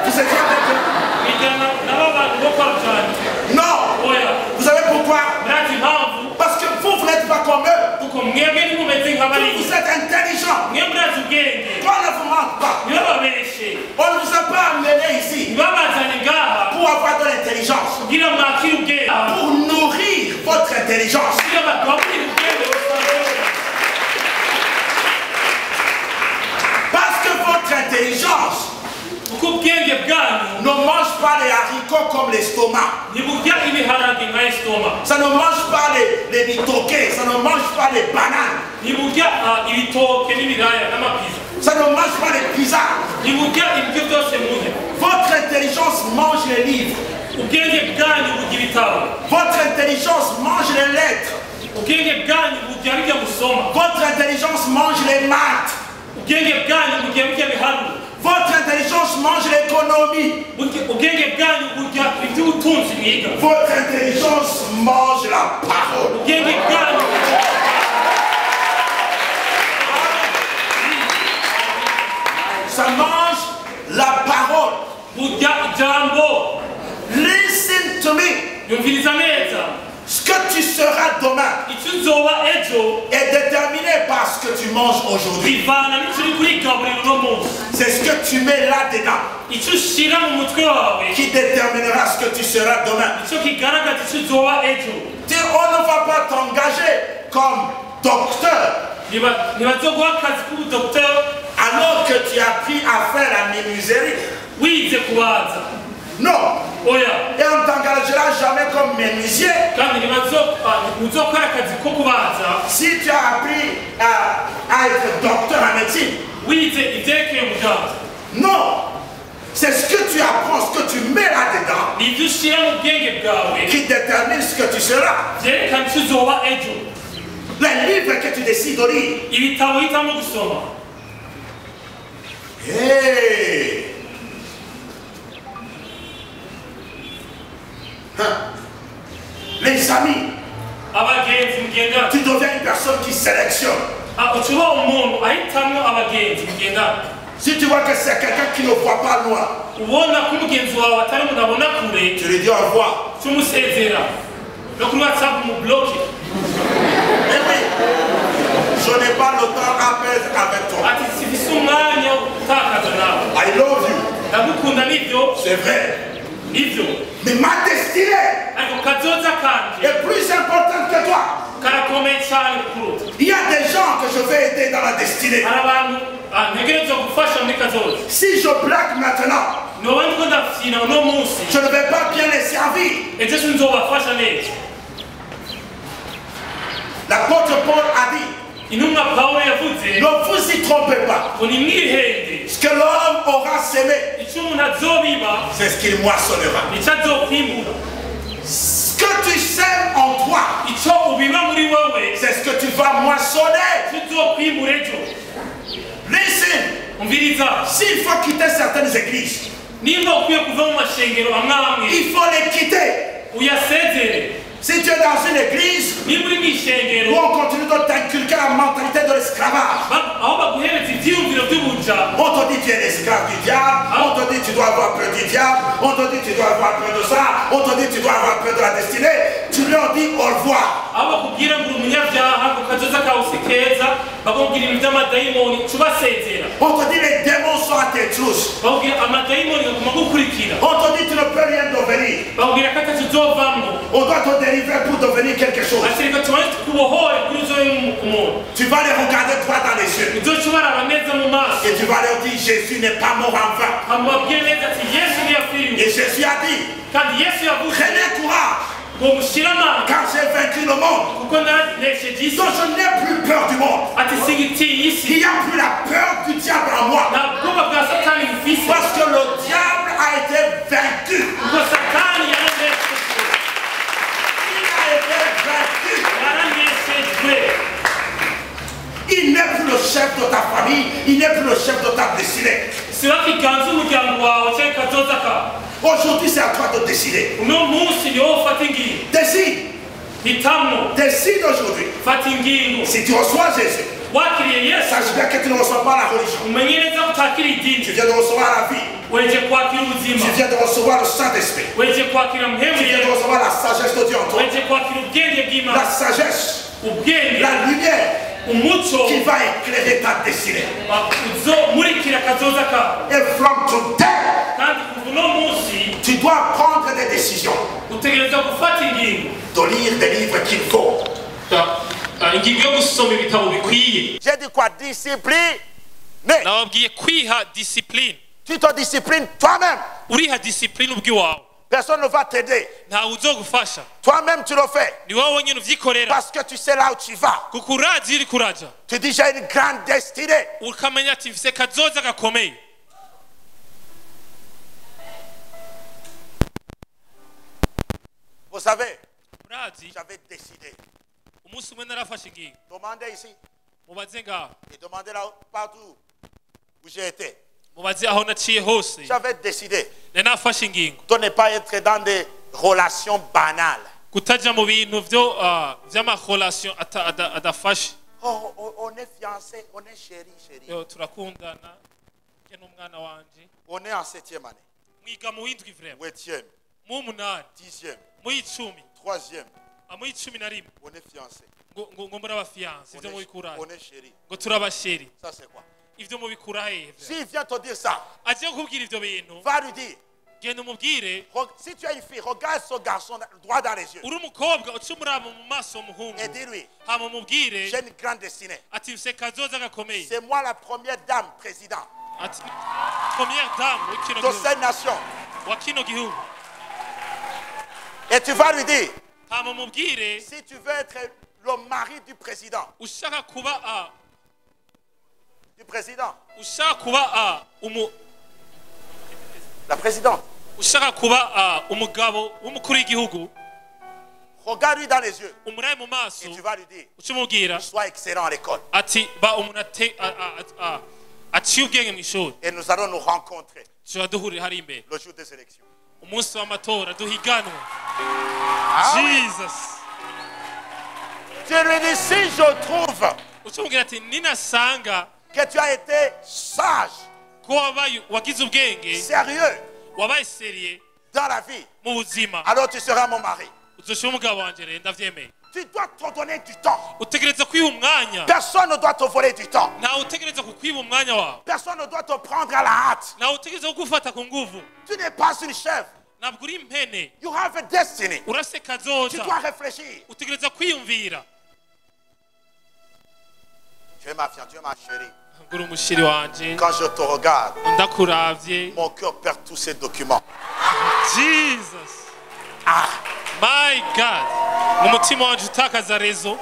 Vous étudiez avec eux? mwigana n'abantu bo kwa rujani Non. oya Vous savez pourquoi? murazi impamvu Parce que vous n'êtes pas comme eux. kuko mwebwe nimumeze nk'abariya Vous êtes intelligents. mwe murazi ubwenge Toi ne vous ment pas. ntibababeshe On ne vous a pas amené ici ntibabazanye ngaha pour avoir de l'intelligence, kugira mwakire ubwenge pour nourrir votre intelligence. kugira bagaburire ubwenge busanzwe Parce que votre intelligence kuko ubwenge bwanyu ne mange pas les haricots comme l'estomac. ntiburya ibiharage nka esitoma Ça ne mange pas les bitoquets, ça ne mange pas les bananes, ntiburya ibitoke n'ibiraya n'amapiza ça ne mange pas les pizzas. ntiburya ibyo byose murya Votre intelligence mange les livres. ubwenge bwanyu burya ibitabo Votre intelligence mange les lettres. ubwenge bwanyu burya bijya gusoma Votre intelligence mange les maths. ubwenge bwanyu burya bijya biharuro Votre intelligence mange l'économie. ubwenge bwanyu burya iby'ubutunzi mwiga Votre intelligence mange la parole. ubwenge bwanyu Ça mange la parole. burya ijambo Listen to me. yumviriza neza Ce que tu seras demain icyo uzoba ejo est déterminé par ce que tu manges aujourd'hui. bivana n'icyo uri kurigaburira uno munsi C'est ce que tu mets là-dedans icyo ushyira mu mutwe wawe qui déterminera ce que tu seras demain. icyo kigaragaza icyo uzoba ejo On ne va pas t'engager comme docteur ntibazoguha akazi k'ubudogiteri alors que tu as appris à faire la menuiserie. wize kubaza Non. oya Et on ne t'engagera jamais comme menuisier kandi ntibazokora akazi ko kubaza si tu as appris à être docteur en médecine. wize ibyerekeye muganga Non. C'est ce que tu apprends, ce que tu mets là-dedans ni ibyo ushyira mu bwenge bwawe qui détermine ce que tu seras. byerekana icyo uzoba ejo Les livres que tu décides de lire. ibitabo uhitamo gusoma Hey. Hein. Les amis, abagenzi mugendana tu deviens une personne qui sélectionne. ucuba umuntu ahitamo abagenzi mugendana Si tu vois que c'est quelqu'un qui ne voit pas loin, ubona ko umugenzi wawe atari umuntu abona kure tu lui dis au revoir. cy'umusezera no kuri whatsapp umubloke Eh oui, je n'ai pas le temps à perdre avec toi. ati sifise umwanya wo gutakaza nawe I love you. ndagukunda nibyo C'est vrai. nibyo Mais ma destinée ariko kazoza kanje est plus importante que toi. karakomeye cyane kuruta Il y a des gens que je vais aider dans la destinée. hari abantu ntegerezwa gufasha muri kazoza Si je blague maintenant, noba ndiko ndafyina uno munsi je ne vais pas bien les servir. ejo sinzobafasha neza L'apôtre Paul a dit, intumwa pawulo yavuze ne vous y trompez pas. ngo nimwihende Ce que l'homme aura semé, icyo umuntu azobiba c'est ce qu'il moissonnera. nicyo azokwimbura Ce que tu sèmes en toi, icyo ubiba muri wowe c'est ce que tu vas moissonner. icyo uzokwimbura ejo Listen, umviriza s'il faut quitter certaines églises, nimba ukwiye kuva mu mashengero amwe amwe il faut les quitter. uyasezere Si tu es dans une église niba uri mu où ishengero on continue de t'inculquer la mentalité de l'esclavage, aho baguhereza ibyiyumviro by'ubuja on te dit tu es l'esclave du diable, on te dit tu dois avoir peur du diable, on te dit tu dois avoir peur de ça, on te dit tu dois avoir peur de la destinée, tu leur dis au revoir. aho bakubwira ngo uri umunyabyaha ku kazoza kawe si keza bakubwira ibintu by'amadayimoni tubasezera On te dit les démons sont à tes trousses. bakubwira amadayimoni gaguma gukurikira On te dit tu ne peux rien devenir. bakubwira ko atacyo uzovamwo On doit te délivrer pour devenir quelque chose. ati reka tubanze tukubohore kuri uzobe umuntu Tu vas les regarder droit dans les yeux. uzoca ubaraba neza mu maso Et tu vas leur dire Jésus n'est pas mort en vain. amubabwire neza ati yesu ntiyapfiriwe Et Jésus a dit kandi yesu yavuze prenez courage ngo mushyire amanga car j'ai vaincu le monde. kuko nanesheje isi Donc je n'ai plus peur du monde. ati singitiye isi Il n'y a plus la peur du diable en moi. nta bwoba bwa satani bufise Parce que le diable a été vaincu. kuko satani yaraneshejwe Il a été vaincu. yaraneshejwe Il n'est plus le chef de ta famille. Il n'est plus le chef de ta destinée. siba kiganza umuryango wawe cyangwa kazoza kawe Aujourd'hui, c'est à toi de décider. uno munsi ni wowe ufata ingingo Décide. hitamwo Décide aujourd'hui. fata ingingo Si tu reçois Jésus, wakiriye yesu sache bien que tu ne reçois pas la religion. umenye neza ko utakira Tu idini viens de recevoir la vie. weje kwakira ubuzima Tu viens de recevoir le Saint-Esprit. weje kwakira Tu muhemu viens de yesu recevoir la sagesse de Dieu en toi. weje kwakira ubwenge La bw'imana sagesse, ubwenge la lumière umuco qui va éclairer ta destinée. uzomurikira kazoza kawe Et from today, kandi kuva uno munsi tu dois prendre des décisions. utegereza gufata ingingo De lire des livres qu'il faut. ingingo yo gusoma ibitabo bikwiye J'ai dit quoi? Discipline. nababwiye kwiha disipurine Tu te disciplines toi-même. uriha disipurine ubw'iwawe Personne ne va t'aider. ntawe uzogufasha Toi-même, tu le fais. ni wowe wenyine uvyikorera Parce que tu sais là où tu vas. kuko urazi iyo uriko uraja Tu dis, j'ai une grande destinée. ukamenya ati mfise kazoza gakomeye Vous savez, urazi j'avais décidé. umunsi umwe narafashe ingingo Demandez ici mubaze ngaho et demandez là partout où j'ai été. mubaze aho naciye hose J'avais décidé nari nafashe ingingo de ne pas être dans des relations banales. kutaja mu bintu vy'amarelation adafashe Oh, on est fiancés, on est chéri, chéri. Yo, turakundana ke n'umwana wanje On est en 7e année, mwiga mu w'indwi vrema 8e, mu w'umunani 10e, mu y'icumi 3e. mu y'icumi na rimwe On est fiancés. ngo muri abafiyanse ivyo mubikura On est chéri. ngo turabasheri Ça c'est quoi? ivyo mubikura hehe S'il vient te dire ça, aje kukubwira ivyo bintu va lui dire, genda umubwire si tu es une fille, regarde ce garçon droit dans les yeux uri umukobwa uca umuraba mu maso w'umuhungu et dis-lui, hama umubwire j'ai une grande destinée. ati mfise kazoza gakomeye C'est moi la première dame président ati première dame w'ikino de gihugu cette nation. wa kino gihugu Et tu vas lui dire, hama umubwire si tu veux être le mari du président, ushaka kuba ushaka kuba la présidente, ushaka kuba umugabo w'umukuru w'igihugu regarde-lui dans les yeux umuraye mu maso et tu vas lui dire, uca umubwira sois excellent à l'école. ati ba umuntu aciye ubwenge mu ishuri Et nous allons nous rencontrer tuba duhurira hari imbere le jour des élections. umunsi w'amatora duhiganwe Ah oui. jesus Tu lui dis, si je trouve uca umubwira ati ninasanga que tu as été sage, ko wagize ubwenge sérieux wabaye seriye dans la vie, mu buzima alors tu seras mon mari. uzoshira umugabo wanje rero ndavyemeye Tu dois te donner du temps. utegereza kwiha umwanya Personne ne doit te voler du temps. ntawe utegereza kukwiba umwanya wawe Personne ne doit te prendre à la hâte. ntawe utegereza kugufata ku nguvu Tu n'es pas une chèvre. ntabwo uri impene You have a destiny. urafise Tu kazoza dois réfléchir. utegereza kwiyumvira Tu es ma fiancée, tu es ma chérie. ngura umushiri wanje Quand je te regarde, ndakuravye mon cœur perd tous ces documents. jesus my god umutima wanje utakaza rezo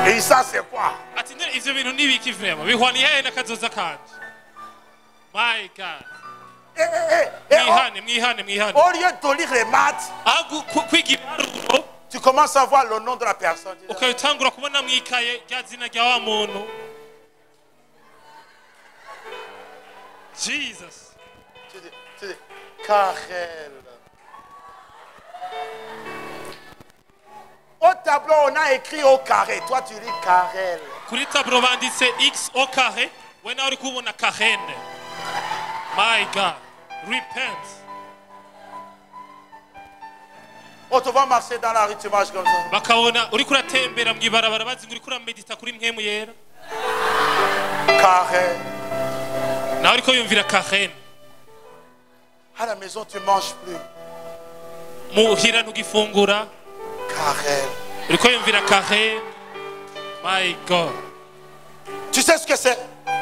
Et ça, c'est quoi? ati none ivyo bintu nibiki vrema bihwaniye hehe n'akazoza kanje my god mwihane Au lieu de lire les maths, aho kwiga ibiharuro tu commences à voir le nom de la personne. ukabitangura kubona mwikaye rya zina rya wa muntu jesus Tu dis, Karel. tableau, on a écrit au carré. Toi, tu lis carrel. kuri taburo banditse x au carré we nawe uri kubona kahene. My God, repent. On te voit marcher dans la rue, tu marches comme ça. Bakabona uri kuratembera mwibarabara bazi uri kuramedita kuri mpemu yera. Carré. Nawe uriko yumvira kahene. À la maison, tu manges plus. Muhira ntugifungura. Carrel. Uriko yumvira kahene. My God. Tu sais ce que c'est?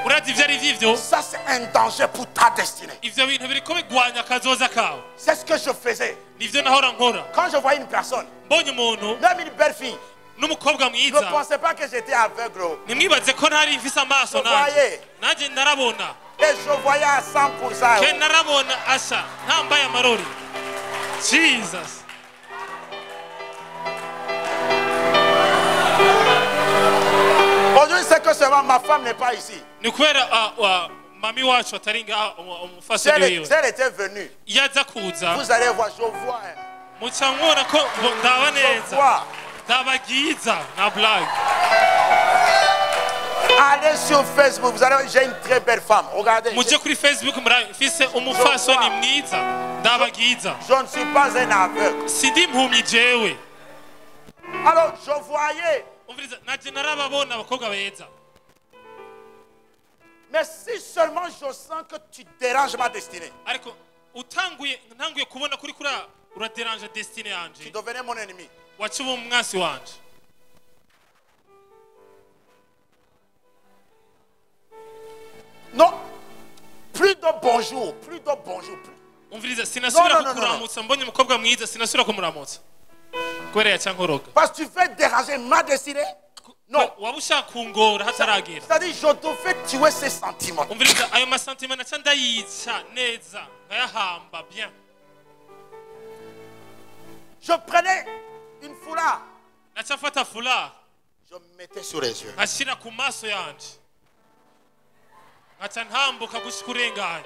Urazi ivyo ari vyo? Ça, c'est un danger pour ta destinée. Ivyo bintu biriko bigwanya akazoza kawe. C'est ce que je faisais. Nivyo nahora nkora. Quand je voyais une personne, Mbonye umuntu même une belle fille, n'umukobwa je mwiza. ne pensais pas que j'étais aveugle. Nimwibaze ko ntari mfise amaso Je voyais. nanje narabona. Et je voyais à 100%. Ke narabona asha ntambaye amarori. Jesus. Aujourd'hui, c'est que seulement ma femme n'est pas ici. Ni kubera mami wacu atari nga Si umufasoni elle, wiwe. si elle était venue, Yaza kuza vous allez voir, je vois. muca nkubona ko ndaba Je neza. vois. Ndaba byiza na blague. Allez sur Facebook, vous allez, j'ai une très belle femme. Regardez. Muje kuri Facebook mfise umufasoni mwiza. Ndaba byiza. Je ne suis pas un aveugle. Sindi impumyi jewe. Alors, je voyais. Umviriza naje narababona abakobwa beza. Mais si seulement je sens que tu déranges ma destinée, Ariko ntanguye kubona kuri uraderanje destiny tu yanje. devenais mon ennemi. Wacuba umwasi wanje. Non. Plus de bonjour, plus de bonjour. Umviriza sinasubira No, no, no, no. kukuramutsa mbonye umukobwa mwiza sinasubira kumuramutsa. Kubera yacankoroga. Parce que tu veux déranger ma destinée? Non. Waba ushaka kungora hataragera. C'est-à-dire, je te fais tuer ces sentiments. Umviriza ayo masantima naca ndayica neza nkayahamba bien. Je prenais une foulard, Naca mfata foulard je me mettais sur les yeux. nkashira ku maso yanje. Nkaca ntambuka gushika urenganya.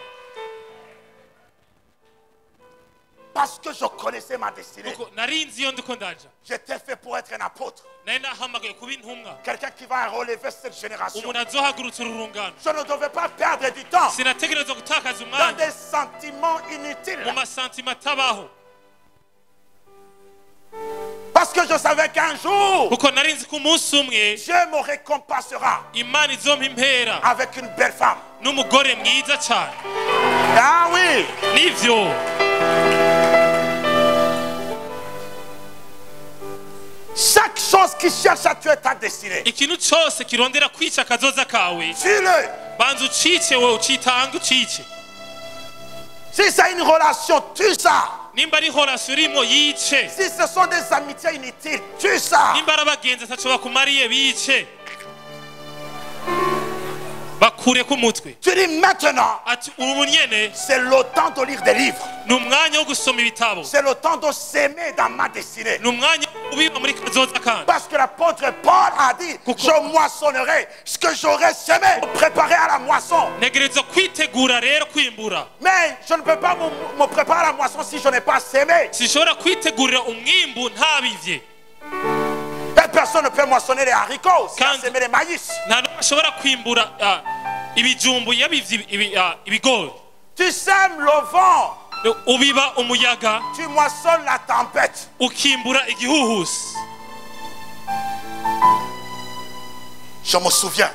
Parce que je connaissais ma destinée. Kuko narinzi iyo ndiko ndaja. J'étais fait pour être un apôtre. Nari nahamagaye kuba intumwa. Quelqu'un qui va relever cette génération. Umuntu azohagurutsa ururungano. Je ne devais pas perdre du temps Sinategerezwa gutakaza dans umwanya des sentiments inutiles. mu masantima atabaho. Parce que je savais qu'un jour, Kuko narinzi ko umunsi umwe Dieu me récompensera Imana izompa impera avec une belle femme. n'umugore mwiza cyane. Ah oui, Nivyo. chaque chose qui cherche à tuer ta destinée, Ikintu cyose kirondera kwica akazoza kawe tue-le. banza ucice wowe ucitange ucice. Si c'est une relation, tue ça. Nimba ari horasi urimo yice. Si ce sont des amitiés inutiles, tue ça. Nimba ari abagenzi ataco bakumariye bice. Bakure ku mutwe. Tu dis maintenant, Ati ubu nyene c'est le temps de lire des livres. ni umwanya wo gusoma ibitabo. C'est le temps de s'aimer dans ma destinée. Ni umwanya wo kubiba muri kazoza kandi. Parce que l'apôtre Paul a dit, je moissonnerai ce que j'aurais semé, préparé à la moisson. Ntegerezwa kwitegura rero kwimbura. Mais je ne peux pas me préparer à la moisson si je n'ai pas semé. Sishobora kwitegurira umwimbu ntabivye. Et personne ne peut moissonner les haricots si on a semé les maïs. Nta n'umwe ashobora kwimbura ibijumbu yabivye ibigori. Tu sèmes le vent, Ubiba umuyaga tu moissonnes la tempête. ukimbura igihuhusi. Je me souviens,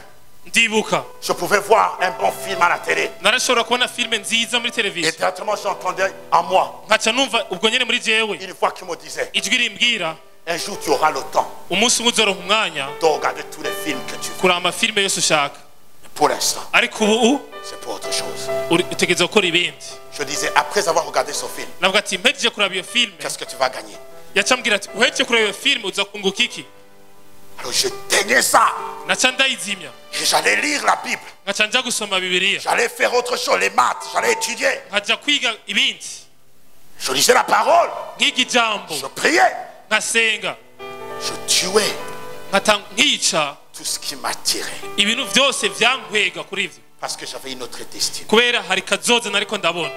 Ndibuka je pouvais voir un bon film à la télé. narashobora kubona filime nziza muri Et televiziyo directement j'entendais en moi nkaca numva ubwo nyene muri jewe une voix qui me disait, ijwi rimbwira un jour tu auras le temps umunsi umwe uzoronka umwanya de regarder tous les films que tu veux. kuraba amafilime yose ushaka, Pour l'instant, ariko ubu c'est pour autre chose. utegereza gukora ibindi. Je disais, après avoir regardé ce film, Navuga ati mpejeje kuraba iyo filime, qu'est-ce que tu vas gagner? yaca ambwira ati uhejeje kuraba iyo filime uzakunguka iki? Alors je teignais ça. Naca ndayizimya Et j'allais lire la Bible. nkaca nja gusoma bibiliya, J'allais faire autre chose, les maths. J'allais étudier. nkaja kwiga ibindi, Je lisais la parole. nkiga ijambo, Je priais. nkasenga, Je tuais nkica tout ce qui m'attirait. ibintu byose vyankwega kuri ivyo, Parce que j'avais une autre destinée. kubera hari kazoza nariko ndabona.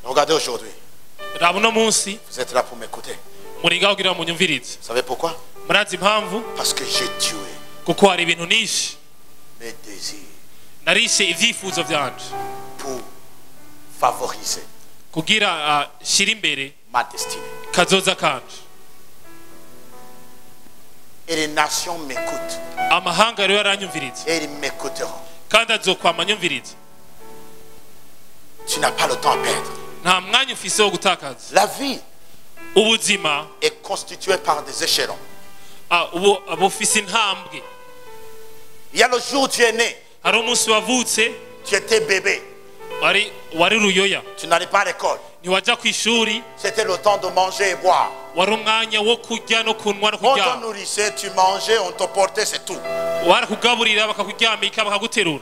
Regardez aujourd'hui. raba uno munsi Vous êtes là pour m'écouter. muri ngaho kugira ngo munyumvirize. Vous savez pourquoi? Murazi impamvu? Parce que j'ai tué Kuko hari ibintu nishe mes désirs narishe ivyifuzo vyanje pour favoriser kugira shira imbere ma destinée. kazoza kanje. Et les nations m'écoutent. Amahanga rero yaranyumviriza Et ils m'écouteront. kandi azokwama anyumviriza. Tu n'as pas le temps à perdre. Nta mwanya ufise wo gutakaza. La vie Ubuzima est constituée par des échelons. bufise intambwe. Il y a le jour où tu es né, Hari umunsi wavutse tu étais bébé, wari ruyoya, tu n'allais pas à l'école. ntiwaja ku ishuri, C'était le temps de manger et boire. wari umwanya wo kurya no kunywa no On te kuryama. nourrissait, tu mangeais, on te portait, c'est tout. Barakugaburira bakakuryamika bakaguterura.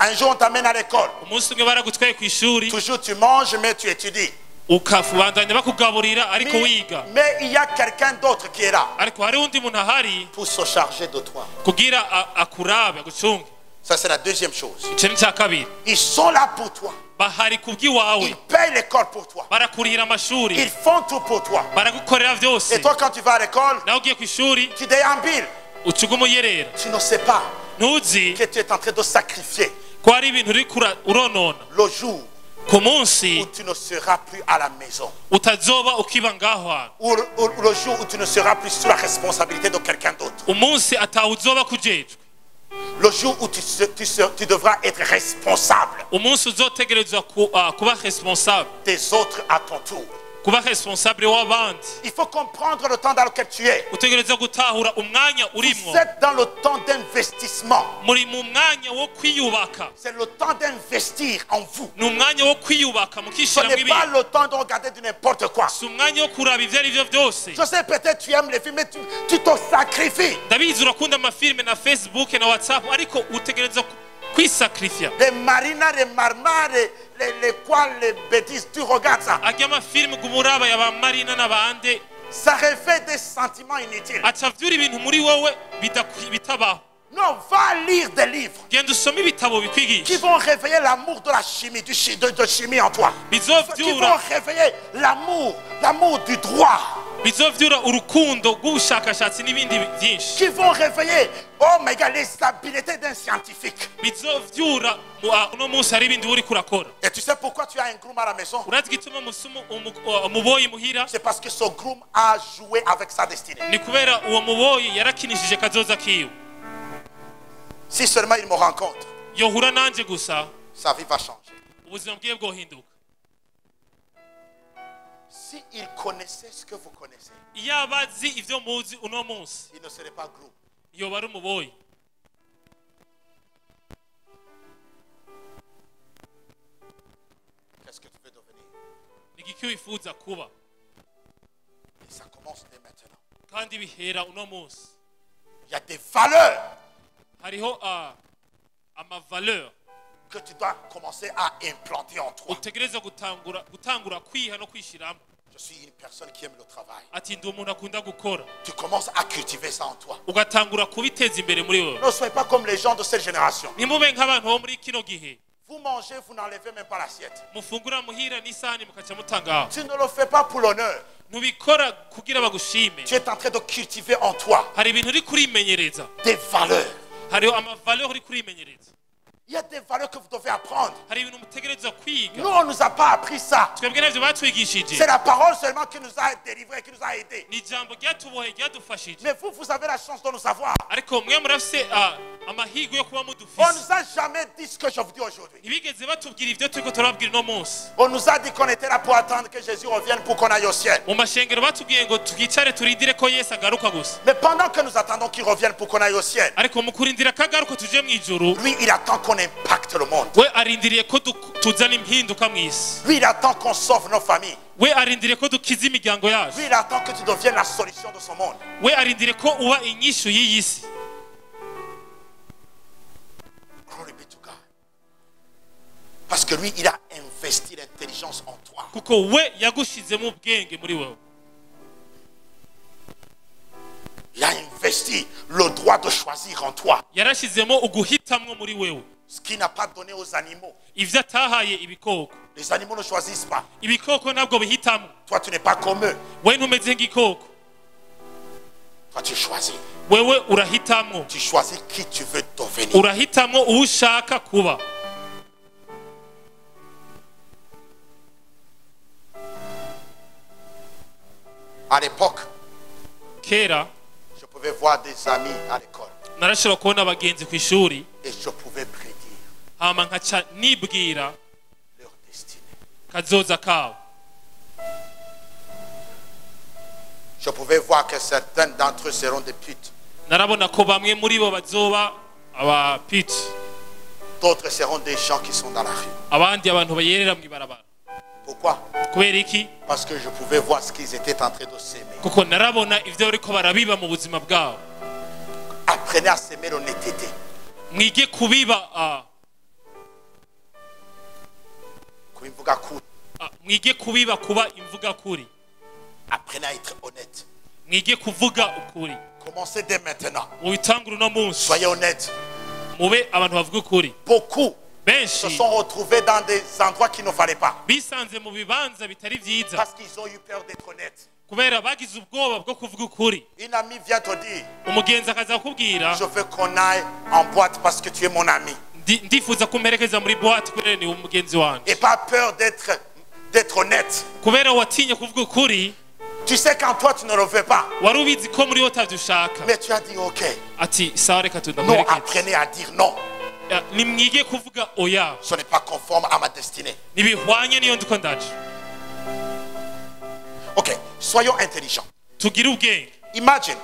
Un jour, on t'amène à l'école. Umunsi umwe baragutwaye ku ishuri Toujours tu manges, mais tu étudies. ukabandanya bakugaburira ariko wiga. Mais il y a quelqu'un d'autre qui est là Ariko hari undi muntu ahari pour se charger de toi. kugira akurabe agucunge. Ça, c'est la deuxième chose. Ico ni ca kabiri. Ils sont là pour toi. Bahari kubw'iwawe, Ils payent l'école pour toi. barakurihira amashuri, Ils font tout pour toi. baragukorera vyose. Et toi, quand tu vas à l'école, Nawe ugiye ku ishuri tu déambules. ucuga umuyerera, Tu ne sais pas ntuzi que tu es en train de sacrifier ko hari ibintu uriko uronona le jour ku munsi où tu ne seras plus à la maison. utazoba ukiba ngaho hantu, Ou le jour où tu ne seras plus sous la responsabilité de quelqu'un d'autre. umunsi atawuzoba kujejwe, Le jour où tu devras être responsable umunsi uzotegerezwa kuba responsable, des autres à ton tour. kuba responsable w'abandi. Il faut comprendre le temps dans lequel tu es. Utegerezwa gutahura umwanya urimwo, Vous êtes dans le temps d'investissement. muri mu mwanya wo kwiyubaka, C'est le temps d'investir en vous. ni umwanya wo kwiyubaka Ce mukishiramwo n'est pas ibintu, le temps de regarder du n'importe quoi. si umwanya wo kuraba ivyo ari vyo vyose. Je sais peut-être tu aimes les films, mais tu te sacrifies. Ndabizi urakunda amafilme na Facebook na WhatsApp, ariko utegerezwa kwisakrifia. Les marinas, les marmars, les quoi, les bêtises, tu regardes ça. Arya amafilme gumuraba yaba Marina n'abandi Ça réveille des sentiments inutiles. acavyura ibintu muri wowe bitabaho. Non, va lire des livres Genda usome ibitabo qui bikwigisha, vont réveiller l'amour de la chimie, de chimie en toi. Qui vont bizovyura réveiller l'amour du droit. bizovyura urukundo rw'ubushakashatsi n'ibindi vyinshi. Qui vont réveiller, oh my God, les habiletés d'un scientifique. Bizovyura uno munsi hari ibindi uriko urakora. Et tu sais pourquoi tu as un groom à la maison? Urazi igituma umuboyi muhira? C'est parce que ce groom a joué avec sa destinée. Ni kubera uwo muboyi yarakinishije kazoza kiwe. Si seulement il me rencontre, Yohura nanje gusa sa vie va changer. ubuzima bwiwe bwohinduka. Si il connaissait ce que vous connaissez, Iyo abazi ivyo muzi uno munsi, il ne serait pas groom. yoba ari umuboyi. Qu'est-ce que tu veux devenir? Ni igiki wifuza kuba? Et ça commence dès maintenant. Kandi bihera uno munsi. Il y a des valeurs Hariho amavaleur que tu dois commencer à implanter en toi. utegereza gutangura kwiha no kwishiramo. Je suis une personne qui aime le travail. Ati ndi umuntu akunda gukora, Tu commences à cultiver ça en toi. ugatangura kubiteza imbere muri wewe. Ne soyez pas comme les gens de cette génération. Nimube nk'abantu bo muri kino gihe Vous mangez, vous n'enlevez même pas l'assiette. mufungura muhira n'isahani mukaca mutangaho. Tu ne le fais pas pour l'honneur. Ntubikora kugira bagushime. Tu es en train de cultiver en toi Hari ibintu uri kurimenyereza, des valeurs. hariho amavaleur uri kurimenyereza, Il y a des valeurs que vous devez apprendre. hari ibintu mutegereza kwiga. Nous, on ne nous a pas appris ça. Twebwe navyo batwigishije, C'est la parole seulement qui nous a délivrés, qui nous a aidés. ni ijambo ryatubohe ryadufashije. Mais vous avez la chance de nous avoir. Ariko mwe murafise amahirwe yo kuba On ne mudufise. nous a jamais dit ce que je vous dis aujourd'hui. Ntibigeze batubwira ivyo turiko turababwira uno munsi. On nous a dit qu'on était là pour attendre que Jésus revienne pour qu'on aille au ciel. Mu mashengero batubwiye ngo twicare turindire ko Yesu agaruka gusa. Mais pendant que nous attendons qu'il revienne pour qu'on aille au ciel, Ariko mu kurindira ko agaruka tuje mu ijuru, lui, il attend qu'on impacte le monde. we arindiriye ko tuzana impinduka mw'isi. Lui, il attend qu'on sauve nos familles. We arindiriye ko dukiza imiryango yacu. Lui, il attend que tu deviennes la solution de son monde. We arindiriye ko uba inyishu y'iyi si. Glory be to God. Parce que lui, il a investi l'intelligence en toi. Kuko we yagushizemo ubwenge muri wewe. Il a investi le droit de choisir en toi. Yarashizemo uguhitamwo muri wewe. Ce qu'il n'a pas donné aux animaux. ivyo atahaye ibikoko. Les animaux ne choisissent pas. Ibikoko ntabwo bihitamo. Toi, tu n'es pas comme eux. We ntumeze nk'igikoko. Toi, tu choisis. Wewe urahitamo. Tu choisis qui tu veux devenir. Urahitamo uwo ushaka kuba. À l'époque, Kera je pouvais voir des amis à l'école. narashobora kubona abagenzi ku ishuri Et je pouvais prédire hama nkaca nibwira leur destinée. kazoza kabo. Je pouvais voir que certains d'entre eux seront des putes. Narabona ko bamwe muri bo bazoba abapiti, D'autres seront des gens qui sont dans la rue. abandi abantu bayerera mw'ibarabara. Pourquoi? Kubera iki? Parce que je pouvais voir ce qu'ils étaient en train de s'aimer. Kuko narabona ivyo bariko barabiba mu buzima bwabo. Apprenez à s'aimer l'honnêteté. Mwige kubiba Kuimvuga kuri. mwige kubiba kuba imvuga kuri. Apprenez à être honnête. Mwige kuvuga ukuri. Commencez dès maintenant. Mubitangure uno munsi. Soyez honnête. Mube abantu bavuga ukuri. Beaucoup se Benshi sont retrouvés dans des endroits qu'il ne fallait pas. bisanze mu bibanza bitari vyiza Parce qu'ils ont eu peur d'être honnêtes. kubera bagize ubwoba bwo kuvuga ukuri. Une amie vient te dire, Umugenzi akaza kukubwira je veux qu'on aille en boîte parce que tu es mon ami. ndifuza kumperekeza muri boîte kubera ni umugenzi wanje. Et pas peur d'être honnête. Kubera watinye kuvuga ukuri, Tu sais qu'en toi, tu ne le veux pas. wari ubizi ko muri wo utavyushaka. Mais tu as dit OK. Ati sawa reka Non, tudamuherekeze. apprenez à dire non. Nimwige kuvuga oya. Ce n'est pas conforme à ma destinée. Nibihwanye niyo ndiko ndaje. OK, soyons intelligents. Tugire ubwenge. Imagine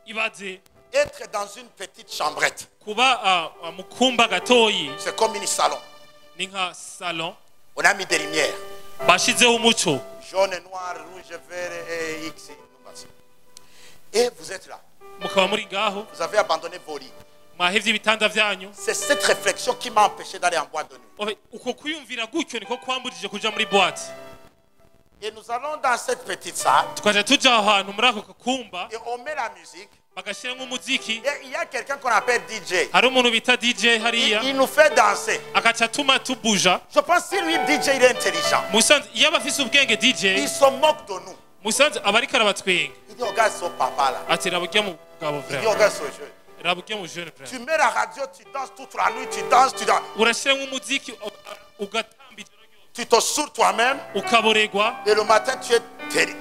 Ibaze être dans une petite chambrette. kuba mu kumba gatoyi C'est comme un salon. ni nka salon On a mis des lumières. bashizeho umuco Jaune, noir, rouge, vert et X. Et vous êtes là. mukaba muri ngaho Vous avez abandonné vos lits. mwahevye ibitanda vyanyu. C'est cette réflexion qui m'a empêché d'aller en boîte de nuit. Uko kwiyumvira gutyo niko kwambujije kuja muri boîte. Et nous allons dans cette petite salle Tukaja tuja ahantu muri ako kumba et on met la musique. bagashiramo umuziki. Et il y a quelqu'un qu'on appelle DJ. Hari umuntu bita DJ hariya Il nous fait danser. agaca atuma tubuja. Je pense que si lui, DJ, il est intelligent. Musanze iyo aba afise ubwenge DJ Il se moque de nous. Musanze aba ariko arabatwenga. Il dit, regarde son papa là. Ati raburya mugabo Il dit, vrema, regarde ce jeu. raburya mu jeune vrema. Tu mets la radio, tu danses toute la nuit, tu danses, tu danses. Urashiramo umuziki ugatamba ijoro ryose. Tu te saoules toi-même. Ukaboregwa Et le matin, tu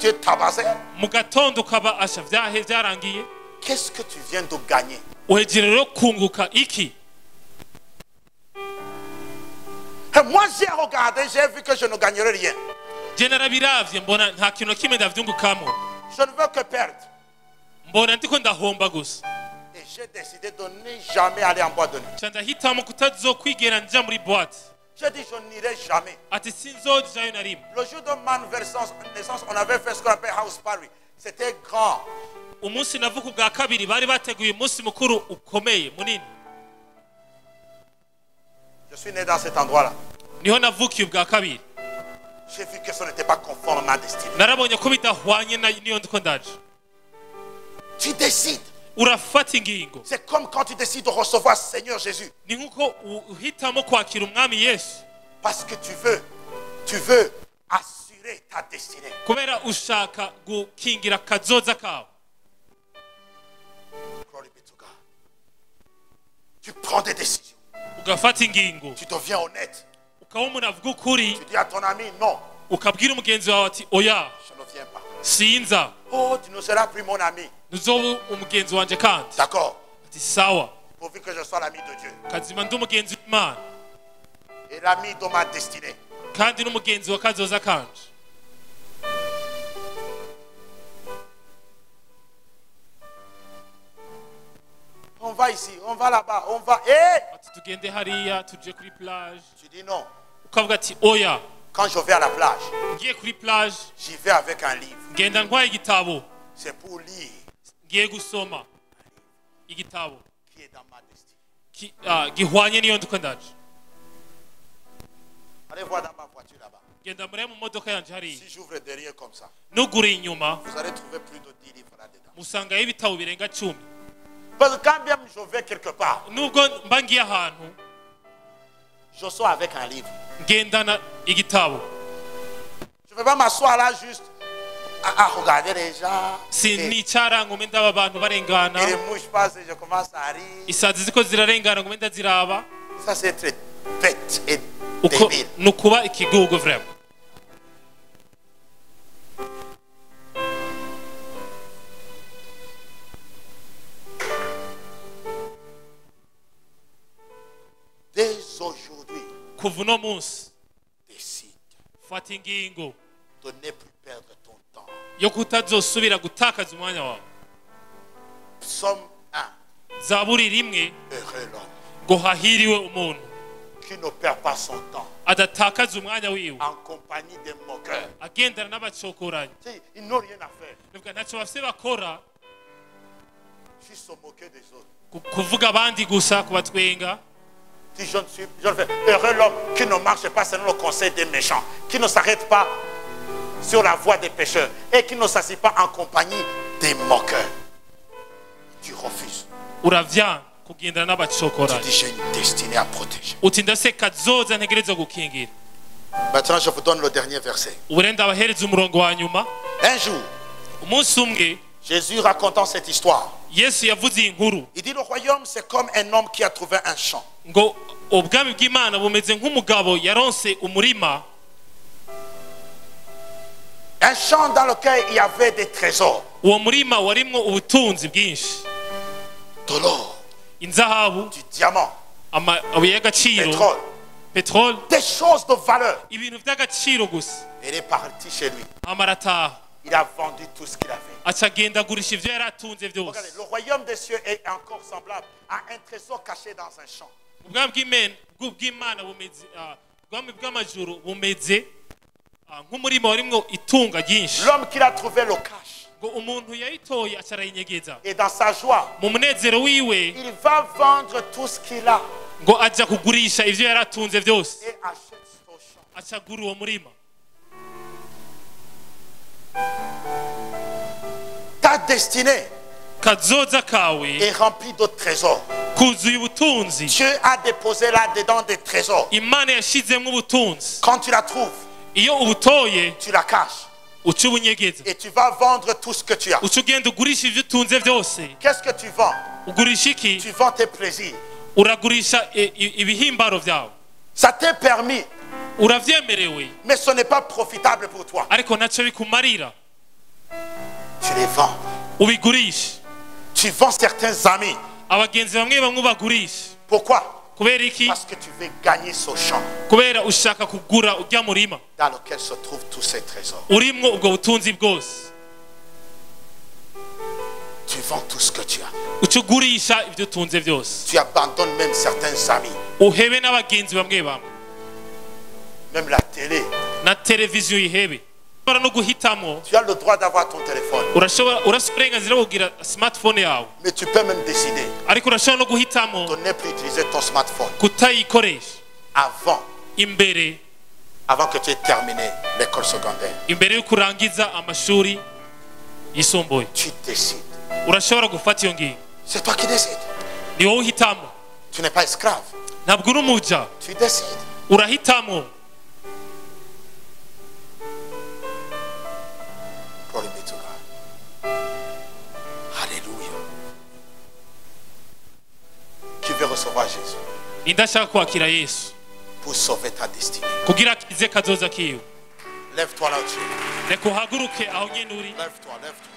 es tabassé. mu gatondo ukaba asha vyarangiye. Qu'est-ce que tu viens de gagner? Uhejeje rero kunguka iki? Et moi, j'ai regardé, j'ai vu que je ne gagnerai rien. Je narabiravye mbona nta kintu na kimwe ndavyungukamo. Je ne veux que perdre. Mbona ndiko ndahomba gusa. Et j'ai décidé de ne jamais aller en boîte de nuit. Ca ndahitamo kutazokwigera nja muri boîte. J'ai dit, je n'irai jamais. Ati sinzojayo na rimwe. Le jour de ma naissance, on avait fait ce qu'on appelle House Party. C'était grand. Umunsi navuka ubwa kabiri bari bateguye umunsi mukuru ukomeye munini. Je suis né dans cet endroit-là. Niho navukiye ubwa kabiri. J'ai vu que ce n'était pas conforme à ma destinée. Narabonye ko bidahwanye niyo ndiko ndaje. Tu décides. Urafata ingingo. C'est comme quand tu décides de recevoir Seigneur Jésus. Ni nkuko uhitamo kwakira umwami Yesu. Parce que tu veux assurer ta destinée. Kubera ushaka gukingira kazoza kawe. Glory be to God. Tu prends des décisions. Ugafata ingingo. Tu deviens honnête. Ukaba umuntu avuga ukuri. Tu dis à ton ami, non, Ukabwira umugenzi wawe ati oya je ne viens pas. sinza. Oh, tu ne seras plus mon ami. Nuzoba umugenzi wanje kandi. D'accord. Ati sawa. Pourvu que je sois l'ami de Dieu. Kazima ndi umugenzi w'Imana. Et l'ami de ma destinée. Kandi n'umugenzi wa kazoza kanje. On va ici, on va là-bas, on va. Et Ati tugende hariya tuje kuri plage. tu dis non. Ukavuga ati oya Quand je vais à la plage, ngiye kuri plage j'y vais avec un livre. ngenda ntwaye igitabo C'est pour lire ngiye gusoma igitabo qui est dans ma destinée. gihwanye niyo ndiko ndaje. Allez voir dans ma voiture là-bas. Genda mure mu modoka yanje hariya Si j'ouvre derrière comme ça, nugura inyuma vous allez trouver plus de 10 livres là-dedans. musangayo ibitabo birenga 10. Parce que quand bien je vais quelque part, Nubwo mba ngiye ahantu Je sors avec un livre. ngendana igitabo. Je ne vais pas m'asseoir là juste à regarder les gens. Sinicara ngo menda abantu barengana. Et les mouches passent et je commence à rire. Isazi ziko zirarengana ngo menda ziraba. Ça c'est très bête et Uko débile. nukuba ikigugu vraiment. Dès aujourd'hui, Kuva uno munsi décide fata ingingo de ne plus perdre ton temps. yo kutazosubira gutakaza umwanya wawe. Psaume 1. Zaburi rimwe Heureux l'homme ngo hahiriwe umuntu qui ne perd pas son temps adatakaza umwanya wiwe en compagnie des moqueurs. agendana n'abacokoranyi. Tu sais, ils n'ont rien à faire. Nivuga ntacyo bafite bakora Juste se moquer des autres. kuvuga abandi gusa kubatwenga. Si je ne fais. Heureux l'homme qui ne marche pas selon le conseil des méchants, qui ne s'arrête pas sur la voie des pécheurs et qui ne s'assied pas en compagnie des moqueurs. Tu refuses. Uravya kugendana Tu n'abacokoranyi. dis j'ai une destinée à protéger. Uti ndase kazoza ntegereza gukingira. Maintenant, je vous donne le dernier verset. Uburenda abahereza umurongo wa nyuma. Un jour, Umunsi umwe Jésus racontant cette histoire, Yesu yavuze iyi nkuru il dit le royaume c'est comme un homme qui a trouvé un champ. ngo ubwami bw'Imana bumeze nk'umugabo yaronse umurima. Un champ dans lequel il y avait des trésors, Uwo murima warimwo ubutunzi bwinshi, de l'or, inzahabu, du diamant, amabuye y'agaciro, pétrole, peteroli, des choses de valeur. ibintu by'agaciro gusa. Il est parti chez lui. Amarataha Il a vendu tout ce qu'il avait. acagenda agurisha ivyo yari atunze byose. Regardez, le royaume des cieux est encore semblable à un trésor caché dans un champ. Ubwami bw'Imana bumeze ubwami bw'amajuru bumeze nk'umurima warimwo itunga ryinshi. L'homme qui l'a trouvé le cache. Ngo umuntu yayitoye acarayinyegeza. Et dans sa joie, Mu munezero wiwe il va vendre tout ce qu'il a ngo aja kugurisha ivyo yari atunze byose, et achète son champ. acagura uwo murima. Ta destinée Kazoza kawe est remplie de trésors. kuzuye ubutunzi. Dieu a déposé là-dedans des trésors. Imana yashizemwo ubutunzi. Quand tu la trouves, Iyo ubutoye tu la caches uca ubunyegeza, et tu vas vendre tout ce que tu as. uca ugenda ugurisha ivyo utunze byose. Qu'est-ce que tu vends? Ugurisha iki? Tu vends tes plaisirs. Uragurisha ibihimbaro vyawe. Ça t'est permis, Uravyemerewe mais ce n'est pas profitable pour toi. ariko ntaco bikumarira. Tu les vends. Ubigurisha. Tu vends certains amis. Abagenzi bamwe bamwe ubagurisha. Pourquoi? Kubera iki? Parce que tu veux gagner ce champ Kubera ushaka kugura urya murima dans lequel se trouvent tous ces trésors. urimwo ubwo butunzi bwose. Tu vends tout ce que tu as. Uca ugurisha ivyo utunze byose. Tu abandonnes même certains amis. Uhebe n'abagenzi bamwe bamwe. Même la télé. Na televiziyo ihebe. Ushobora no guhitamo. Tu as le droit d'avoir ton téléphone. Urashobora uburenganzira bwo kugira smartphone yawe. Mais tu peux même décider Ariko urashobora no guhitamo de ne plus utiliser ton smartphone kutayikoresha avant que tu aies terminé l'école secondaire. imbere yo kurangiza amashuri yisumbuye. Tu décides. Urashobora gufata iyo ngingo. C'est toi qui décides. Ni wowe uhitamo. Tu n'es pas esclave. Ntabwo uri umuja. Tu décides. Urahitamo. Glory be to God. Alléluia. Qui veut recevoir Jésus Nindashaka kwakira Yesu pour sauver ta destinée? kugira akize kazoza kiwe. Lève-toi là où tu es. Reka uhaguruke aho nyene uri. Lève-toi, lève-toi.